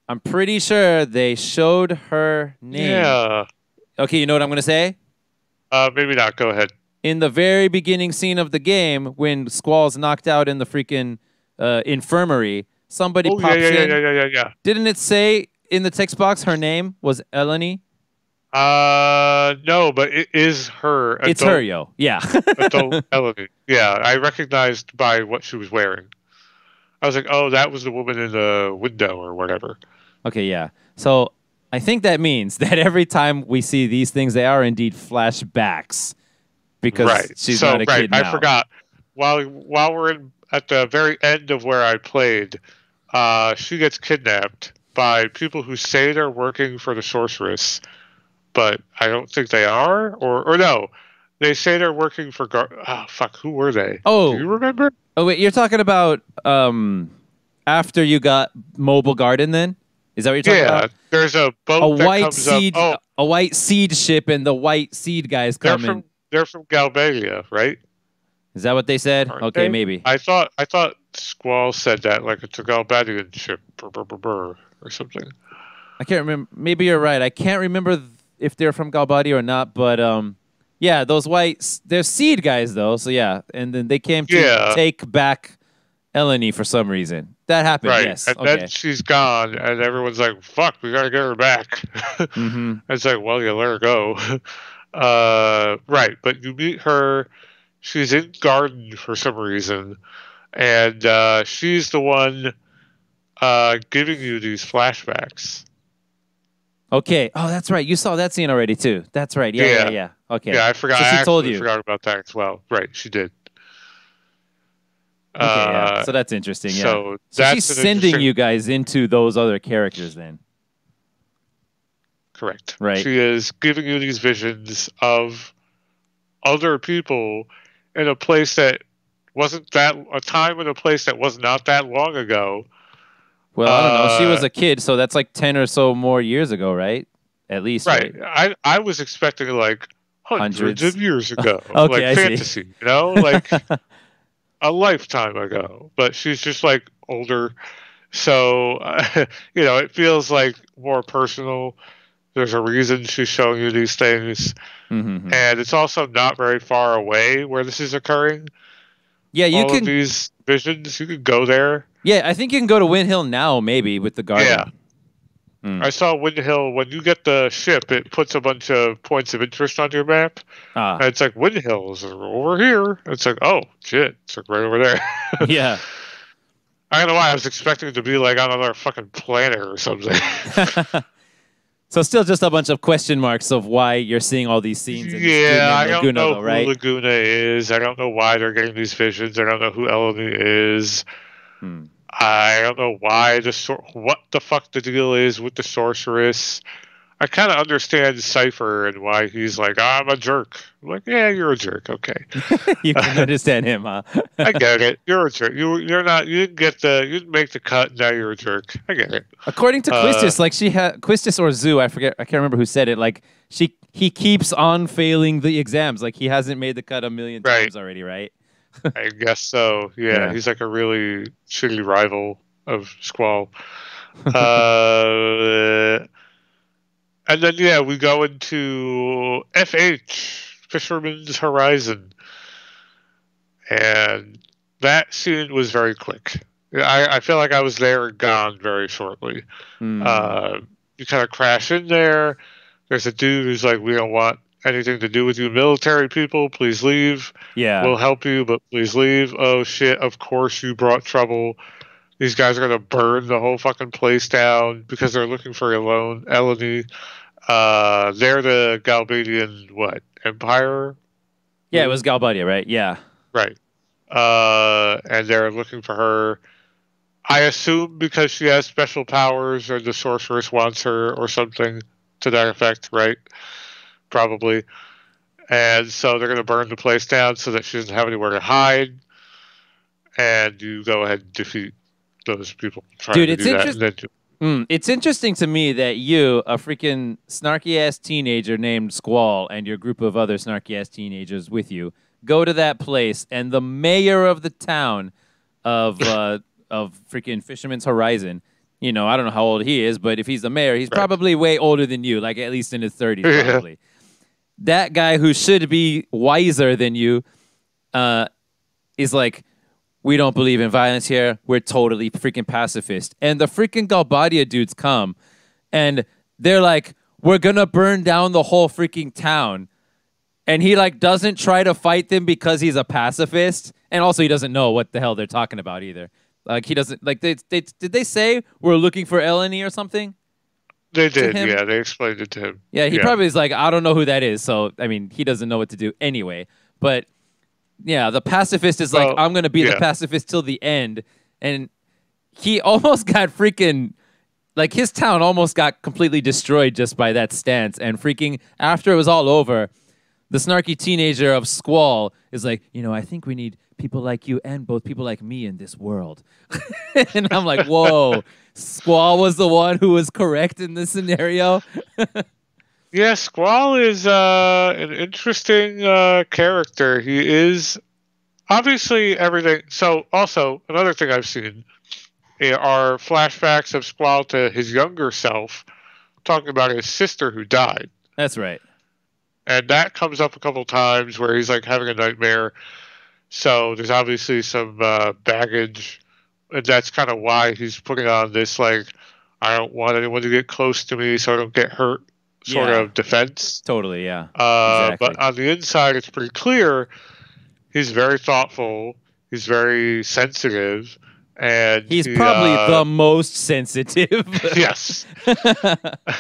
I'm pretty sure they showed her name. Yeah. Okay, you know what I'm gonna say? Maybe not. Go ahead. In the very beginning scene of the game, when Squall's knocked out in the freaking infirmary, somebody Oh pops in. yeah. Didn't it say in the text box her name was Eleni? No, but it is her. It's her, yo. Yeah. Adult Elodie. Yeah, I recognized by what she was wearing. I was like, oh, that was the woman in the window or whatever. Okay, yeah. So I think that means that every time we see these things, they are indeed flashbacks because she's not a kid now. I forgot. While we're at the very end of where I played, she gets kidnapped by people who say they're working for the sorceress, but I don't think they are. Or no, they say they're working for. Who were they? Oh, do you remember? Oh wait, you're talking about after you got Mobile Garden? Then is that what you're talking about? Yeah, there's a boat that comes up. A white seed ship, and the white seed guys come in. They're from Galbadia, right? Is that what they said? Aren't Okay, they? maybe. I thought Squall said that like it's a Galbadian ship, or something. I can't remember. Maybe you're right. I can't remember if they're from Galbadia or not, but yeah, those whites, they're seed guys though. So yeah, and then they came to Yeah, take back Eleni for some reason. That happened. right. Yes. And then Okay. she's gone, and everyone's like, "Fuck, we gotta get her back." Mm-hmm. It's like, well, you let her go. Right. But you meet her. She's in garden for some reason, and she's the one giving you these flashbacks. Okay. Oh, that's right. You saw that scene already too. That's right. Yeah, yeah, Yeah, yeah. Okay. yeah. I forgot. So I she told actually you. forgot about that as well. Right, she did. Okay, yeah. Uh, So that's interesting. Yeah. so So she's that's an sending interesting. you guys into those other characters then, Correct. right? She is giving you these visions of other people in a place that wasn't that a time and a place that was not that long ago. Well, I don't know. She was Uh, a kid, so that's like 10 or so more years ago, right? At least, right. right? I was expecting like hundreds of Hundreds. years ago, Okay, like I see. fantasy, like a lifetime ago. But she's just like older, so it feels like more personal. There's a reason she's showing you these things, Mm-hmm. and it's also not very far away where this is occurring. Yeah, you All of can. these visions, you could go there. Yeah, I think you can go to Wind Hill now, maybe with the Yeah, garden. Mm. I saw Wind Hill. When you get the ship, it puts a bunch of points of interest on your map. Ah, And it's like Wind Hills are over here. It's like, oh shit, it's like right over there. yeah. I don't know why I was expecting it to be like on another fucking planet or something. So still just a bunch of question marks of why you're seeing all these scenes in this Yeah, Doom I don't Laguna, know though, who right? Laguna is. I don't know why they're getting these visions. I don't know who Elodie is. Hmm. I don't know why what the fuck the deal is with the sorceress. I kind of understand Cypher and why he's like, I'm a jerk. I'm like, yeah, you're a jerk. Okay, You can understand him, huh? I get it. You're a jerk. You're not. You didn't make the cut. Now you're a jerk. I get it. According to Uh, Quistis, like she had Quistis or Zoo, I forget, I can't remember who said it. Like he keeps on failing the exams. Like he hasn't made the cut a million right. times already, right? I guess so. Yeah, Yeah. he's like a really shitty rival of Squall. Uh, and then yeah, we go into FH Fisherman's Horizon, and that scene was very quick. I feel like I was there and gone very shortly. Hmm. Uh, you kind of crash in there. There's a dude who's like, "We don't want anything to do with you, military people. Please leave. Yeah. We'll help you, but please leave." Oh shit! Of course you brought trouble. These guys are gonna burn the whole fucking place down because they're looking for Elodie. They're the Galbadian Empire? Yeah, it was Galbadia, right? Yeah. Right. And they're looking for her. I assume because she has special powers or the sorceress wants her or something to that effect, right? Probably. And so they're gonna burn the place down so that she doesn't have anywhere to hide. And you go ahead and defeat those people trying Dude, to do that. And then it's interesting to me that you, a freaking snarky ass teenager named Squall, and your group of other snarky ass teenagers with you, go to that place, and the mayor of the town of freaking Fisherman's Horizon. I don't know how old he is, but if he's the mayor, he's right. probably way older than you, like at least in his 30s, Yeah. probably. That guy who should be wiser than you is like, we don't believe in violence here. We're totally freaking pacifist. And the freaking Galbadia dudes come and they're like, we're going to burn down the whole freaking town. And he like doesn't try to fight them because he's a pacifist. And also he doesn't know what the hell they're talking about either. Like he doesn't like did they say we're looking for Eleni or something? They To did, him? yeah. They explained it to him. Yeah, he Yeah. probably is like, I don't know who that is. So I mean, he doesn't know what to do anyway. But yeah, the pacifist is like, Well, I'm gonna be the yeah. pacifist till the end, and he almost got freaking like his town almost got completely destroyed just by that stance. And freaking after it was all over, the snarky teenager of Squall is like, I think we need people like you and both people like me in this world. And I'm like, whoa, Squall was the one who was correct in this scenario. Yeah, Squall is an interesting character. He is obviously everything. So also another thing I've seen are flashbacks of Squall to his younger self, talking about his sister who died. That's right. And that comes up a couple times where he's like having a nightmare. So there's obviously some baggage, and that's kind of why he's putting on this like, I don't want anyone to get close to me, so I don't get hurt, sort Yeah. of defense. Totally, yeah. But Exactly. on the inside, it's pretty clear he's very thoughtful. He's very sensitive, and He's probably the most sensitive. yes,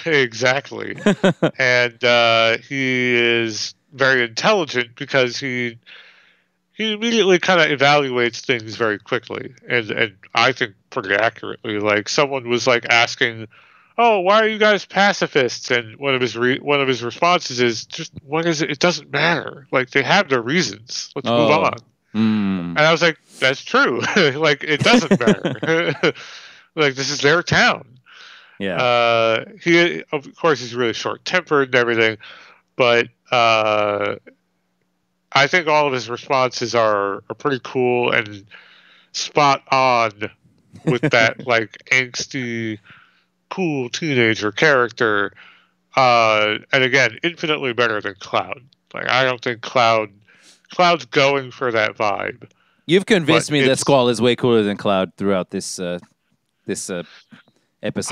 exactly. And he is very intelligent because he immediately kind of evaluates things very quickly, and I think pretty accurately. Like someone was like asking, "Oh, why are you guys pacifists?" And one of his responses is just, "What is it? It doesn't matter. Like they have their reasons. Let's move on." And I was like, "That's true. Like it doesn't matter. Like this is their town." Yeah. He of course he's really short tempered and everything, but I think all of his responses are pretty cool and spot on with that like angsty, cool teenager character. And again, infinitely better than Cloud. Like I don't think Cloud's going for that vibe. You've convinced me that Squall is way cooler than Cloud throughout this episode.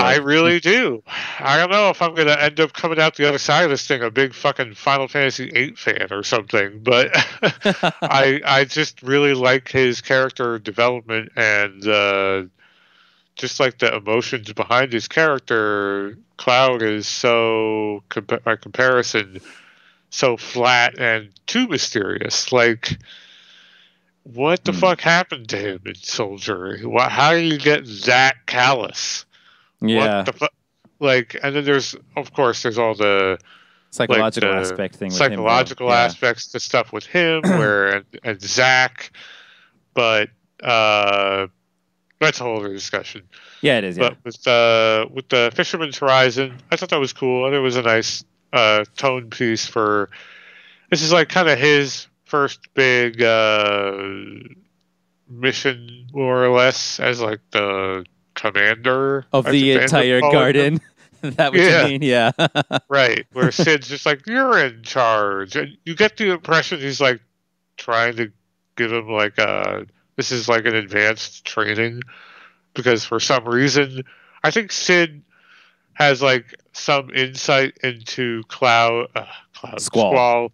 I really do. I don't know if I'm going to end up coming out the other side of this thing a big fucking Final Fantasy VIII fan or something, but I just really like his character development and just like the emotions behind his character. Cloud is so, by comparison, so flat and too mysterious. Like, what the fuck happened to him in Soldier? How do you get that callous? Yeah. What the fuck? Like, and then there's all the psychological aspect thing. Psychological aspects to stuff with him, where and Zach, but that's a whole other discussion. Yeah, it is. Yeah. But with the Fisherman's Horizon, I thought that was cool, and it was a nice tone piece for. This is like kind of his first big mission, more or less, as like the commander of the entire garden. That what you mean? Yeah. Right. Where Sid's just like, you're in charge. And you get the impression he's like trying to give him like this is like an advanced training, because for some reason I think Sid has like some insight into Squall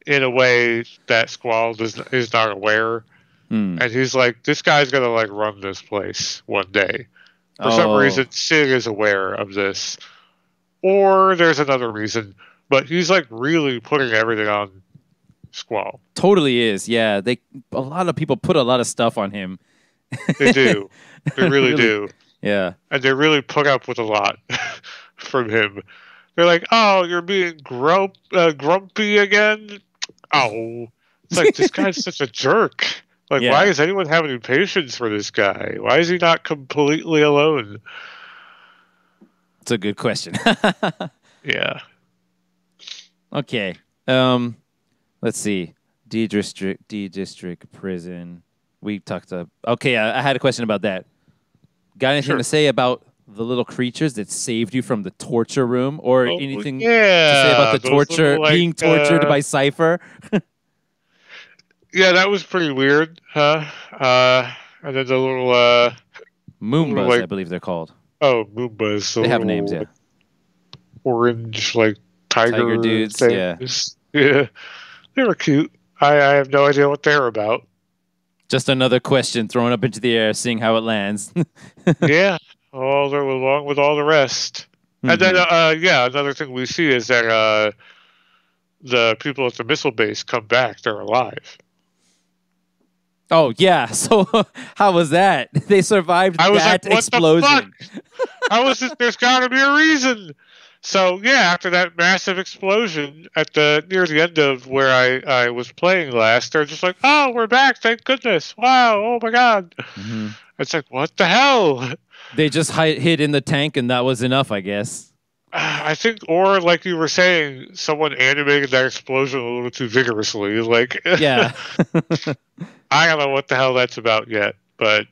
in a way that Squall is not aware. And he's like, this guy's gonna like run this place one day. For some reason, Sid is aware of this, or there's another reason, but he's like really putting everything on Squall. Totally is, yeah. A lot of people put a lot of stuff on him. They do, they really do, yeah. And they really put up with a lot from him. They're like, "Oh, you're being grumpy again." Oh, it's like this guy's such a jerk. Like, why is anyone having patience for this guy? Why is he not completely alone? It's a good question. Yeah. Okay. Let's see. D district prison. We talked about. Okay, I had a question about that. Got anything to say about the little creatures that saved you from the torture room, or anything to say about the torture, little, being tortured by Cypher? Yeah, that was pretty weird, huh? And then the little Moombas, like, I believe they're called. Oh, Moombas. They have names, yeah. Orange, like tiger dudes, things. Yeah. They were cute. I have no idea what they're about. Just another question thrown up into the air, seeing how it lands. Yeah, along with all the rest. And then, another thing we see is that the people at the missile base come back. They're alive. Oh, yeah. So how was that? They survived that explosion. I was just, there's got to be a reason. So, yeah, after that massive explosion near the end of where I was playing last, they're just like, oh, we're back. Thank goodness. Wow. Oh, my God. Mm-hmm. It's like, what the hell? They just hid in the tank, and that was enough, I guess. I think, or like you were saying, someone animated that explosion a little too vigorously. Like, yeah. I don't know what the hell that's about yet, but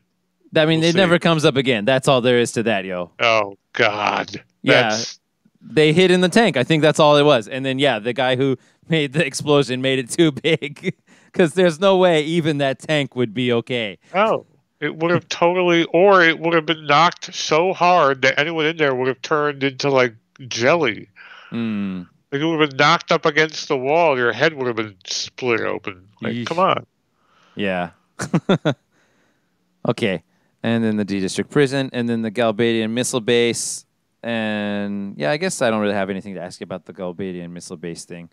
I mean, we'll it see. never comes up again. That's all there is to that, yo. Oh God. Yeah. That's They hid in the tank. I think that's all it was. And then, yeah, the guy who made the explosion made it too big because there's no way even that tank would be okay. oh. It would have totally, or it would have been knocked so hard that anyone in there would have turned into like jelly. Hmm. Like it would have been knocked up against the wall. Your head would have been split open. Like, come Yeesh. on. Yeah. Okay. And then the D District Prison, and then the Galbadian Missile Base. And yeah, I guess I don't really have anything to ask you about the Galbadian Missile Base thing.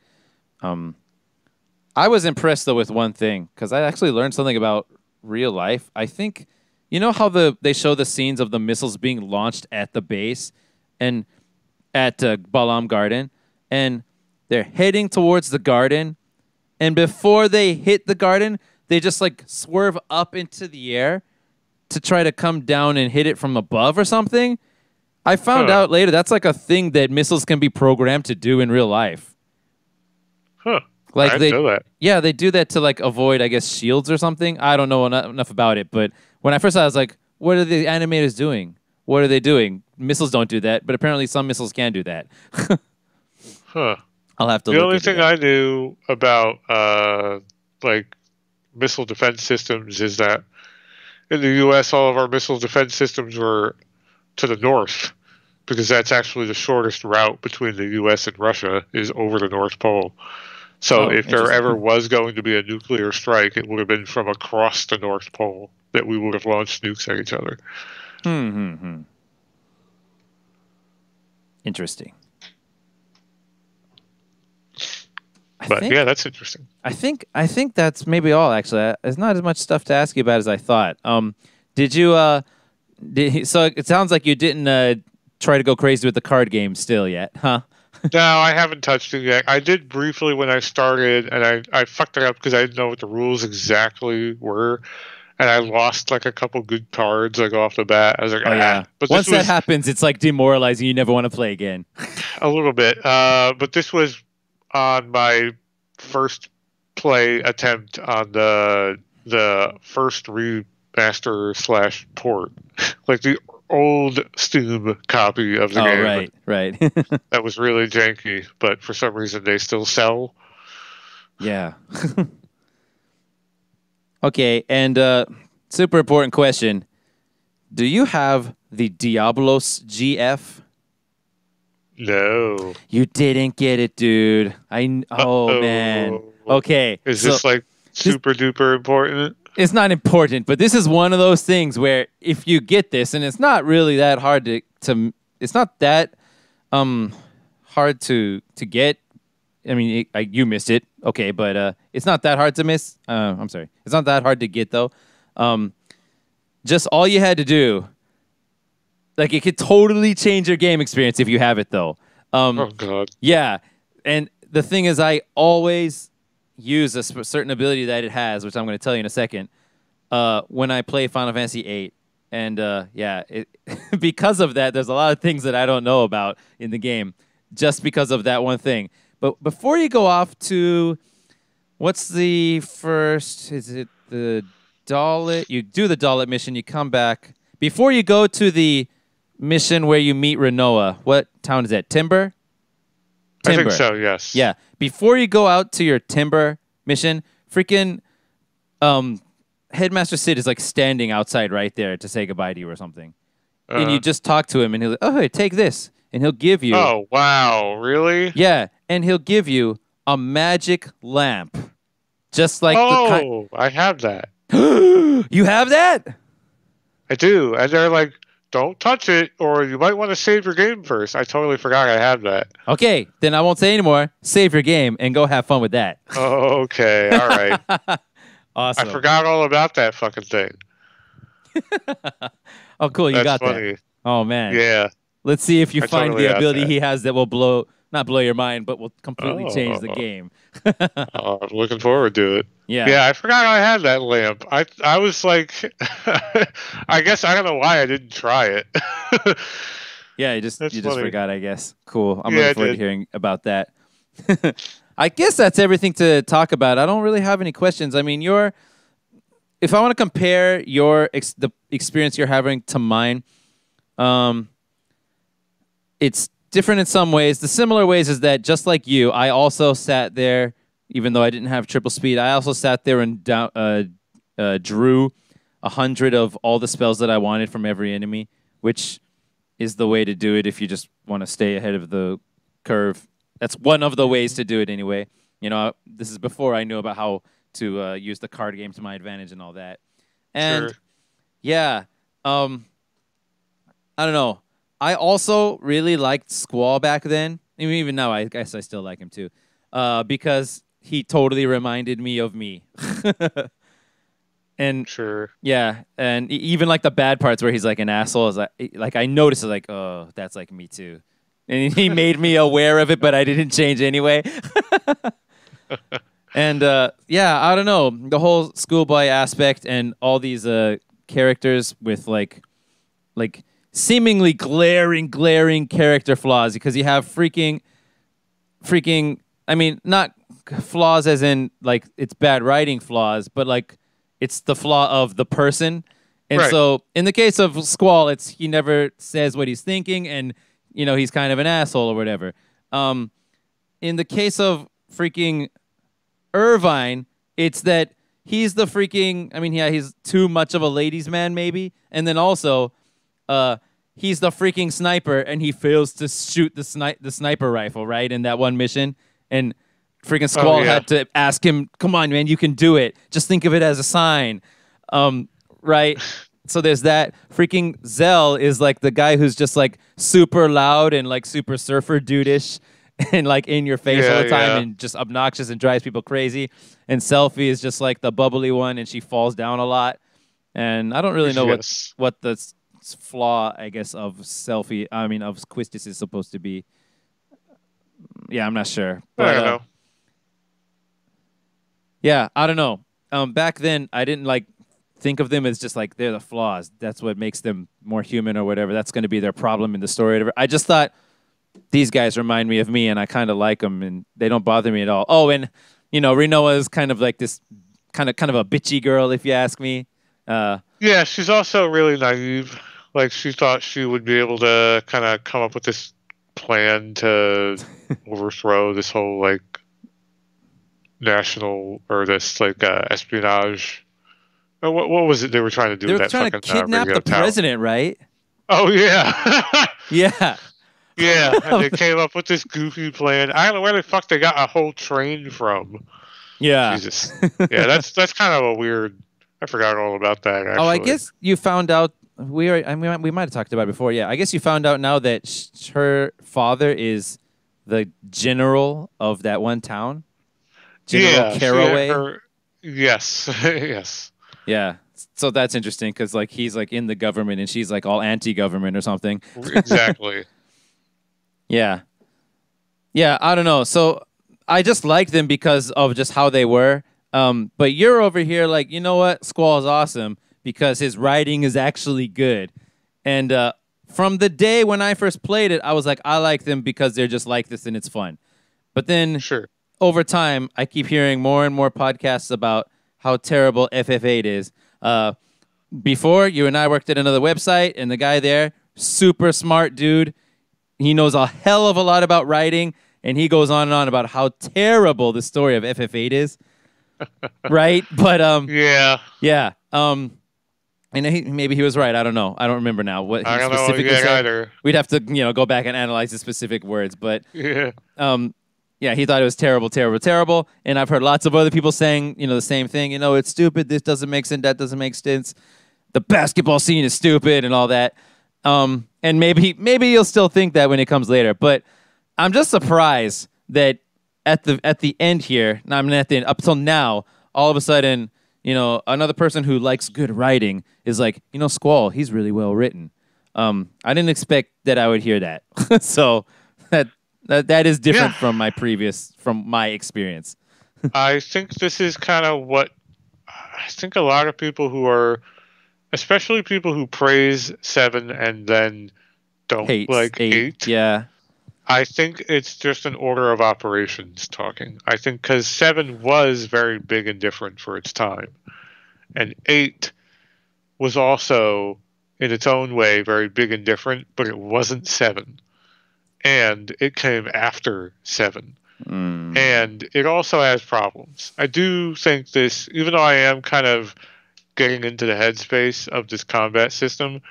I was impressed though with one thing because I actually learned something about real life. I think you know how they show the scenes of the missiles being launched at the base and at Balam Garden, and they're heading towards the garden, and before they hit the garden, they just like swerve up into the air to try to come down and hit it from above or something. I found Huh. out later that's like a thing that missiles can be programmed to do in real life. Huh. Like I didn't know that. yeah, they do that to like avoid, I guess, shields or something. I don't know enough about it, but when I first saw it, I was like, what are the animators doing? What are they doing? Missiles don't do that, but apparently some missiles can do that. Huh. I'll have to The look only into thing that. I knew about like missile defense systems is that in the U.S. all of our missile defense systems were to the north because that's actually the shortest route between the U.S. and Russia is over the North Pole. So Oh, if there interesting. ever was going to be a nuclear strike, it would have been from across the North Pole that we would have launched nukes at each other. Hmm. Interesting. I But think yeah, that's interesting. I think that's maybe all. Actually, there's not as much stuff to ask you about as I thought. Did you? So it sounds like you didn't try to go crazy with the card game still yet, huh? No, I haven't touched it yet. I did briefly when I started, and I fucked it up because I didn't know what the rules exactly were, and I lost like a couple good cards like off the bat. I was like, Oh ah. yeah. But this Once that was happens, it's like demoralizing. You never want to play again. a little bit. But this was on my first play attempt on the first remaster slash port, like the old Steam copy of the Oh game right. that was really janky, but for some reason they still sell. Yeah. Okay, and super important question: do you have the Diablos GF? No. You didn't get it, dude. Oh man. Oh. Okay, Is so this like super duper important? it's not important, but this is one of those things where if you get this, and it's not really that hard to it's not that hard to get. I mean, you missed it, okay, but it's not that hard to miss. I'm sorry, it's not that hard to get though. Just all you had to do, like, it could totally change your game experience if you have it though. Oh god. Yeah, and the thing is, I always use a certain ability that it has, which I'm going to tell you in a second, when I play Final Fantasy VIII. And yeah, because of that, there's a lot of things that I don't know about in the game just because of that one thing. But before you go off to, what's the first, is it the Dalit? You do the Dalit mission, you come back. Before you go to the mission where you meet Renoa, what town is that? Timber? I think so, yes. Yeah. Before you go out to your Timber mission, freaking Headmaster Sid is like standing outside right there to say goodbye to you or something. And you just talk to him and he'll like, oh, hey, take this. And he'll give you. Oh, wow. Really? Yeah. And he'll give you a magic lamp. Just like oh, I have that. You have that? I do. And they're like, don't touch it, or you might want to save your game first. I totally forgot I had that. Okay, then I won't say anymore. Save your game and go have fun with that. Oh, okay. All right. Awesome. I forgot all about that fucking thing. Oh, cool. You That's got funny. that. Oh, man. Yeah. Let's see if you I find totally the got ability that. he has that will not blow your mind, but will completely change the Oh. game. I'm looking forward to it. Yeah. Yeah, I forgot I had that lamp. I was like, I guess I don't know why I didn't try it. Yeah, you just That's funny. forgot, I guess. Cool. I'm Yeah, looking I forward to did. hearing about that. I guess that's everything to talk about. I don't really have any questions. I mean, if I want to compare the experience you're having to mine, um, it's different in some ways. The similar ways is that just like you, I also sat there, even though I didn't have triple speed. I also sat there and drew 100 of all the spells that I wanted from every enemy, which is the way to do it if you just want to stay ahead of the curve. That's one of the ways to do it anyway. You know, this is before I knew about how to use the card game to my advantage and all that. And Sure. yeah, I don't know. I also really liked Squall back then. I mean, even now, I guess I still like him too, because he totally reminded me of me. And Sure. yeah, and even like the bad parts where he's like an asshole is like I noticed it, like, oh, that's like me too, and he made me aware of it, but I didn't change anyway. And yeah, I don't know, the whole schoolboy aspect and all these characters with like seemingly glaring character flaws, because you have freaking. I mean, not flaws as in like it's bad writing flaws, but like it's the flaw of the person. And Right. so in the case of Squall, it's he never says what he's thinking, and you know he's kind of an asshole or whatever. In the case of freaking Irvine, it's that he's the freaking. I mean, yeah, he's too much of a ladies' man, maybe, and then also, he's the freaking sniper, and he fails to shoot the sniper rifle right in that one mission, and freaking Squall yeah. had to ask him, "Come on, man, you can do it. Just think of it as a sign." Right? So there's that. Freaking Zell is like the guy who's just like super loud and like super surfer dude-ish and like in your face all the time and just obnoxious and drives people crazy. And Selfie is just like the bubbly one, and she falls down a lot. And I don't really know what the flaw, I guess, of Selfie, I mean, of Quistis is supposed to be. Yeah, I'm not sure. But I don't know. yeah, I don't know. Back then, I didn't like think of them as just like they're the flaws. That's what makes them more human or whatever. That's going to be their problem in the story. Or whatever. I just thought these guys remind me of me, and I kind of like them, and they don't bother me at all. Oh, and you know, Renoa is kind of like this kind of a bitchy girl, if you ask me. Yeah, she's also really naive. Like, she thought she would be able to kind of come up with this plan to overthrow this whole like national or this like espionage. What was it they were trying to do? They were with that trying to fucking, kidnap radio the tower? president, right? Oh yeah, Yeah. yeah. And they came up with this goofy plan. I don't know where the fuck they got a whole train from. Yeah. Jesus. Yeah, that's kind of a weird. I forgot all about that. Actually. Oh, I guess you found out. We might have talked about it before. Yeah, I guess you found out now that her father is the general of that one town, General Caraway. Yes, yes. Yeah, so that's interesting because like he's like in the government and she's like all anti-government or something. Exactly. Yeah, yeah. I don't know. So I just liked them because of just how they were. But you're over here like, you know what? Squall is awesome because his writing is actually good. And from the day when I first played it, I was like, I like them because they're just like this and it's fun. But then Sure. over time, I keep hearing more and more podcasts about how terrible FF8 is. Before, you and I worked at another website, and the guy there, super smart dude. He knows a hell of a lot about writing, and he goes on and on about how terrible the story of FF8 is. Right? But yeah. Yeah. And maybe he was right. I don't know. I don't remember now what he specifically said. Either. We'd have to, go back and analyze the specific words. But yeah, he thought it was terrible, terrible, terrible. And I've heard lots of other people saying, the same thing. It's stupid. This doesn't make sense. That doesn't make sense. The basketball scene is stupid and all that. And maybe you'll still think that when it comes later. But I'm just surprised that at the end here, I mean at the end, up till now, all of a sudden, another person who likes good writing is like, Squall, he's really well written. I didn't expect that I would hear that. So that is different from my experience. I think this is kind of what I think a lot of people who are, especially people who praise 7 and then don't like 8. Yeah. I think it's just an order of operations talking. I think because 7 was very big and different for its time. And 8 was also, in its own way, very big and different, but it wasn't 7. And it came after 7. And it also has problems. I do think this, even though I am kind of getting into the headspace of this combat system,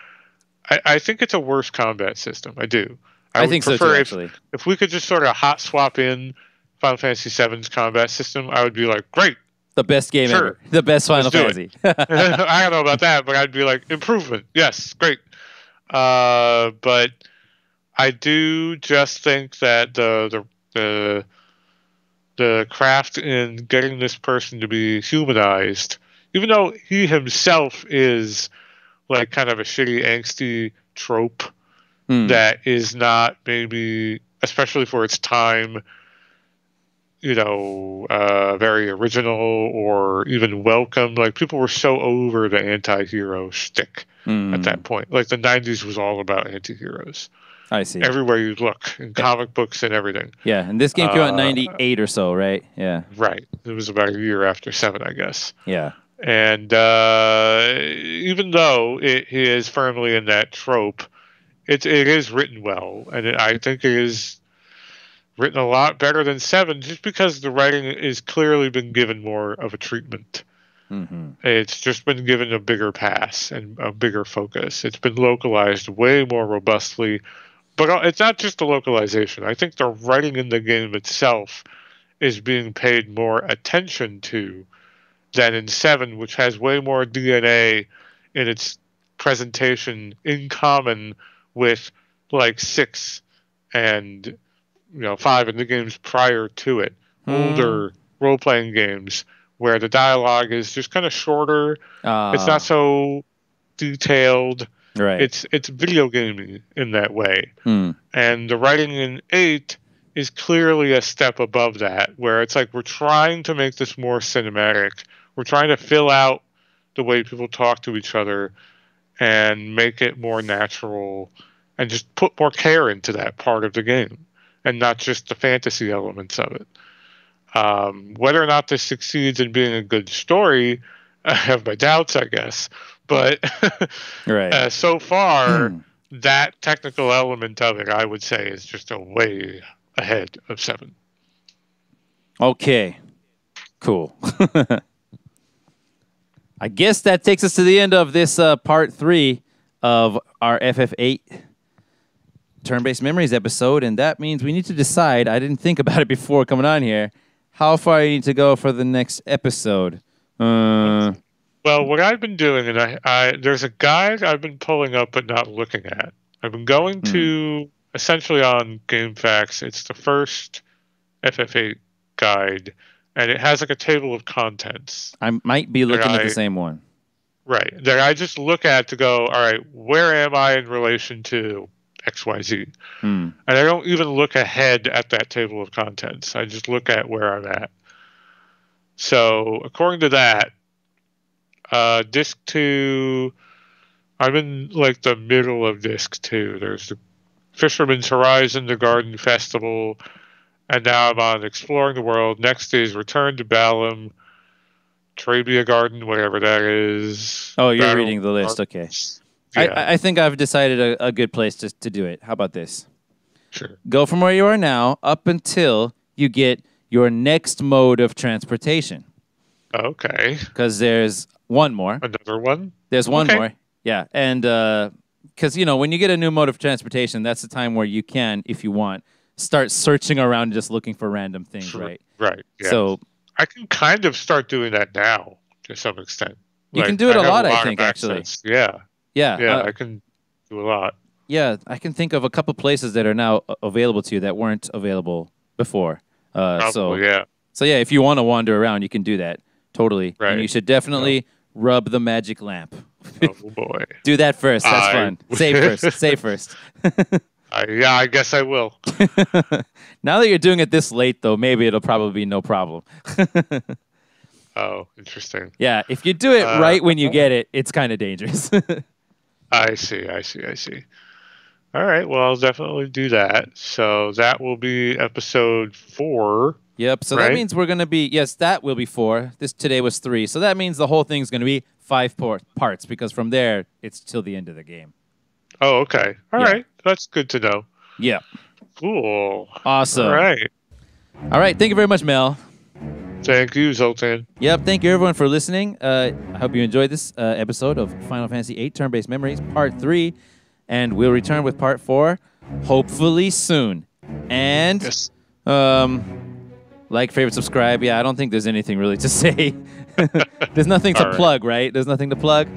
I think it's a worse combat system. I do. I I would think so too, prefer actually. if we could just sort of hot swap in Final Fantasy VII's combat system. I would be like, great, The best game sure, ever. The best Final let's do it. Fantasy. I don't know about that, but I'd be like, improvement, yes, great. But I do just think that the craft in getting this person to be humanized, even though he himself is like kind of a shitty, angsty trope that is not maybe, especially for its time, very original or even welcome. Like, people were so over the anti-hero shtick at that point. Like, the 90s was all about anti-heroes. I see. Everywhere you look, in comic books and everything. Yeah, and this game came out in 98 or so, right? Yeah. Right. It was about a year after 7, I guess. Yeah. And even though it is firmly in that trope, it is written well, and I think it is written a lot better than 7, just because the writing is clearly been given more of a treatment. It's just been given a bigger pass and a bigger focus. It's been localized way more robustly, but it's not just the localization. I think the writing in the game itself is being paid more attention to than in 7, which has way more DNA in its presentation in common with like 6 and 5 in the games prior to it. Older role-playing games where the dialogue is just kind of shorter. It's not so detailed. Right. It's video gaming in that way. And the writing in 8 is clearly a step above that, where it's like we're trying to make this more cinematic. We're trying to fill out the way people talk to each other and make it more natural and just put more care into that part of the game and not just the fantasy elements of it. Whether or not this succeeds in being a good story, I have my doubts, I guess. But right. So far, that technical element of it, I would say, is just a way ahead of 7. Okay. Cool. I guess that takes us to the end of this part 3 of our FF8 Turn-Based Memories episode, and that means we need to decide, I didn't think about it before coming on here, how far you need to go for the next episode. Well, what I've been doing, and there's a guide I've been pulling up but not looking at. I've been going to, essentially on GameFAQs, it's the first FF8 guide, and it has like a table of contents. I might be looking at the same one. Right. That I just look at to go, all right, where am I in relation to XYZ? And I don't even look ahead at that table of contents. I just look at where I'm at. So, according to that, Disc 2, I'm in like the middle of Disc 2. There's the Fisherman's Horizon, the Garden Festival, and now I'm on Exploring the World. Next is Return to Balam, Trabia Garden, whatever that is. Oh, you're reading the list. Okay. Yeah. I think I've decided a good place to do it. How about this? Sure. Go from where you are now up until you get your next mode of transportation. Okay. Because there's one more. Another one? There's one more. Yeah. And because, when you get a new mode of transportation, that's the time where you can, if you want, start searching around and just looking for random things, Sure. right? Right. Yeah. So I can kind of start doing that now to some extent. You can do it a lot, I think, actually. Yeah. Yeah. Yeah, I can do a lot. Yeah, I can think of a couple places that are now available to you that weren't available before. Probably, yeah. So yeah, if you want to wander around, you can do that. Totally. Right. And you should definitely rub the magic lamp. Oh, boy. Do that first. That's fun. Save first. Save first. Yeah, I guess I will. Now that you're doing it this late, though, maybe it'll probably be no problem. Oh, interesting. Yeah, if you do it right when you get it, it's kind of dangerous. I see. All right, well, I'll definitely do that. So that will be episode 4 Yep. So Right? that means we're going to be, yes, that will be 4. Today was 3. So that means the whole thing's going to be 5 parts because from there, it's till the end of the game. Oh, okay. All Yeah. right. That's good to know. Yeah. Cool. Awesome. All right. All right. Thank you very much, Mel. Thank you, Zoltan. Yep. Thank you, everyone, for listening. I hope you enjoyed this episode of Final Fantasy VIII Turn-Based Memories, Part 3. And we'll return with Part 4, hopefully soon. And, Yes. like, favorite, subscribe. Yeah, I don't think there's anything really to say. There's nothing to plug, right? There's nothing to plug?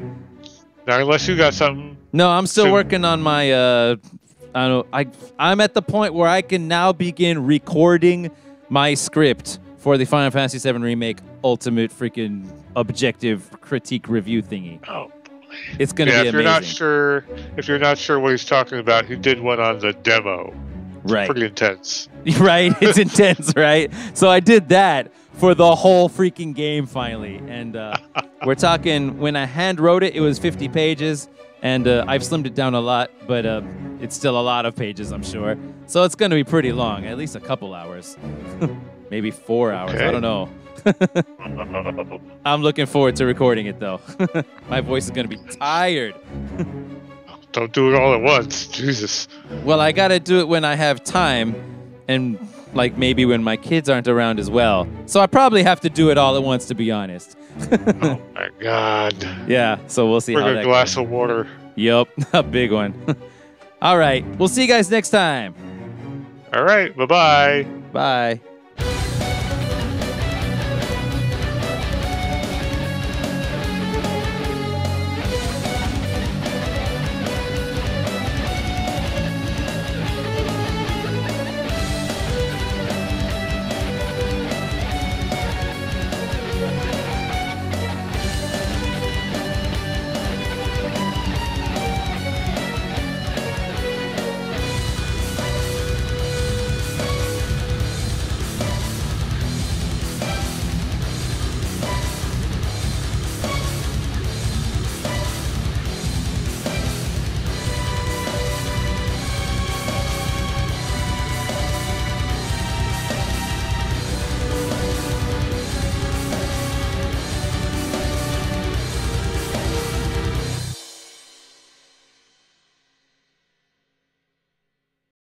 Now, unless you got something. No, I'm still working on my, I don't know, I'm at the point where I can now begin recording my script for the Final Fantasy VII Remake Ultimate freaking objective critique review thingy. Oh, it's going to be amazing. If you're not sure what he's talking about, he did one on the demo. It's right. Pretty intense. Right? It's intense, right? So I did that for the whole freaking game finally. And we're talking, when I hand wrote it, it was 50 pages. And I've slimmed it down a lot, but it's still a lot of pages, I'm sure. So it's going to be pretty long, at least a couple hours. Maybe 4 hours. Okay. I don't know. I'm looking forward to recording it, though. My voice is going to be tired. Don't do it all at once. Jesus. Well, I got to do it when I have time and, like, maybe when my kids aren't around as well. So I probably have to do it all at once, to be honest. Oh, my God. Yeah, so we'll see how that Bring a glass goes. of water. Yup, a big one. All right, we'll see you guys next time. All right. Bye-bye. Bye.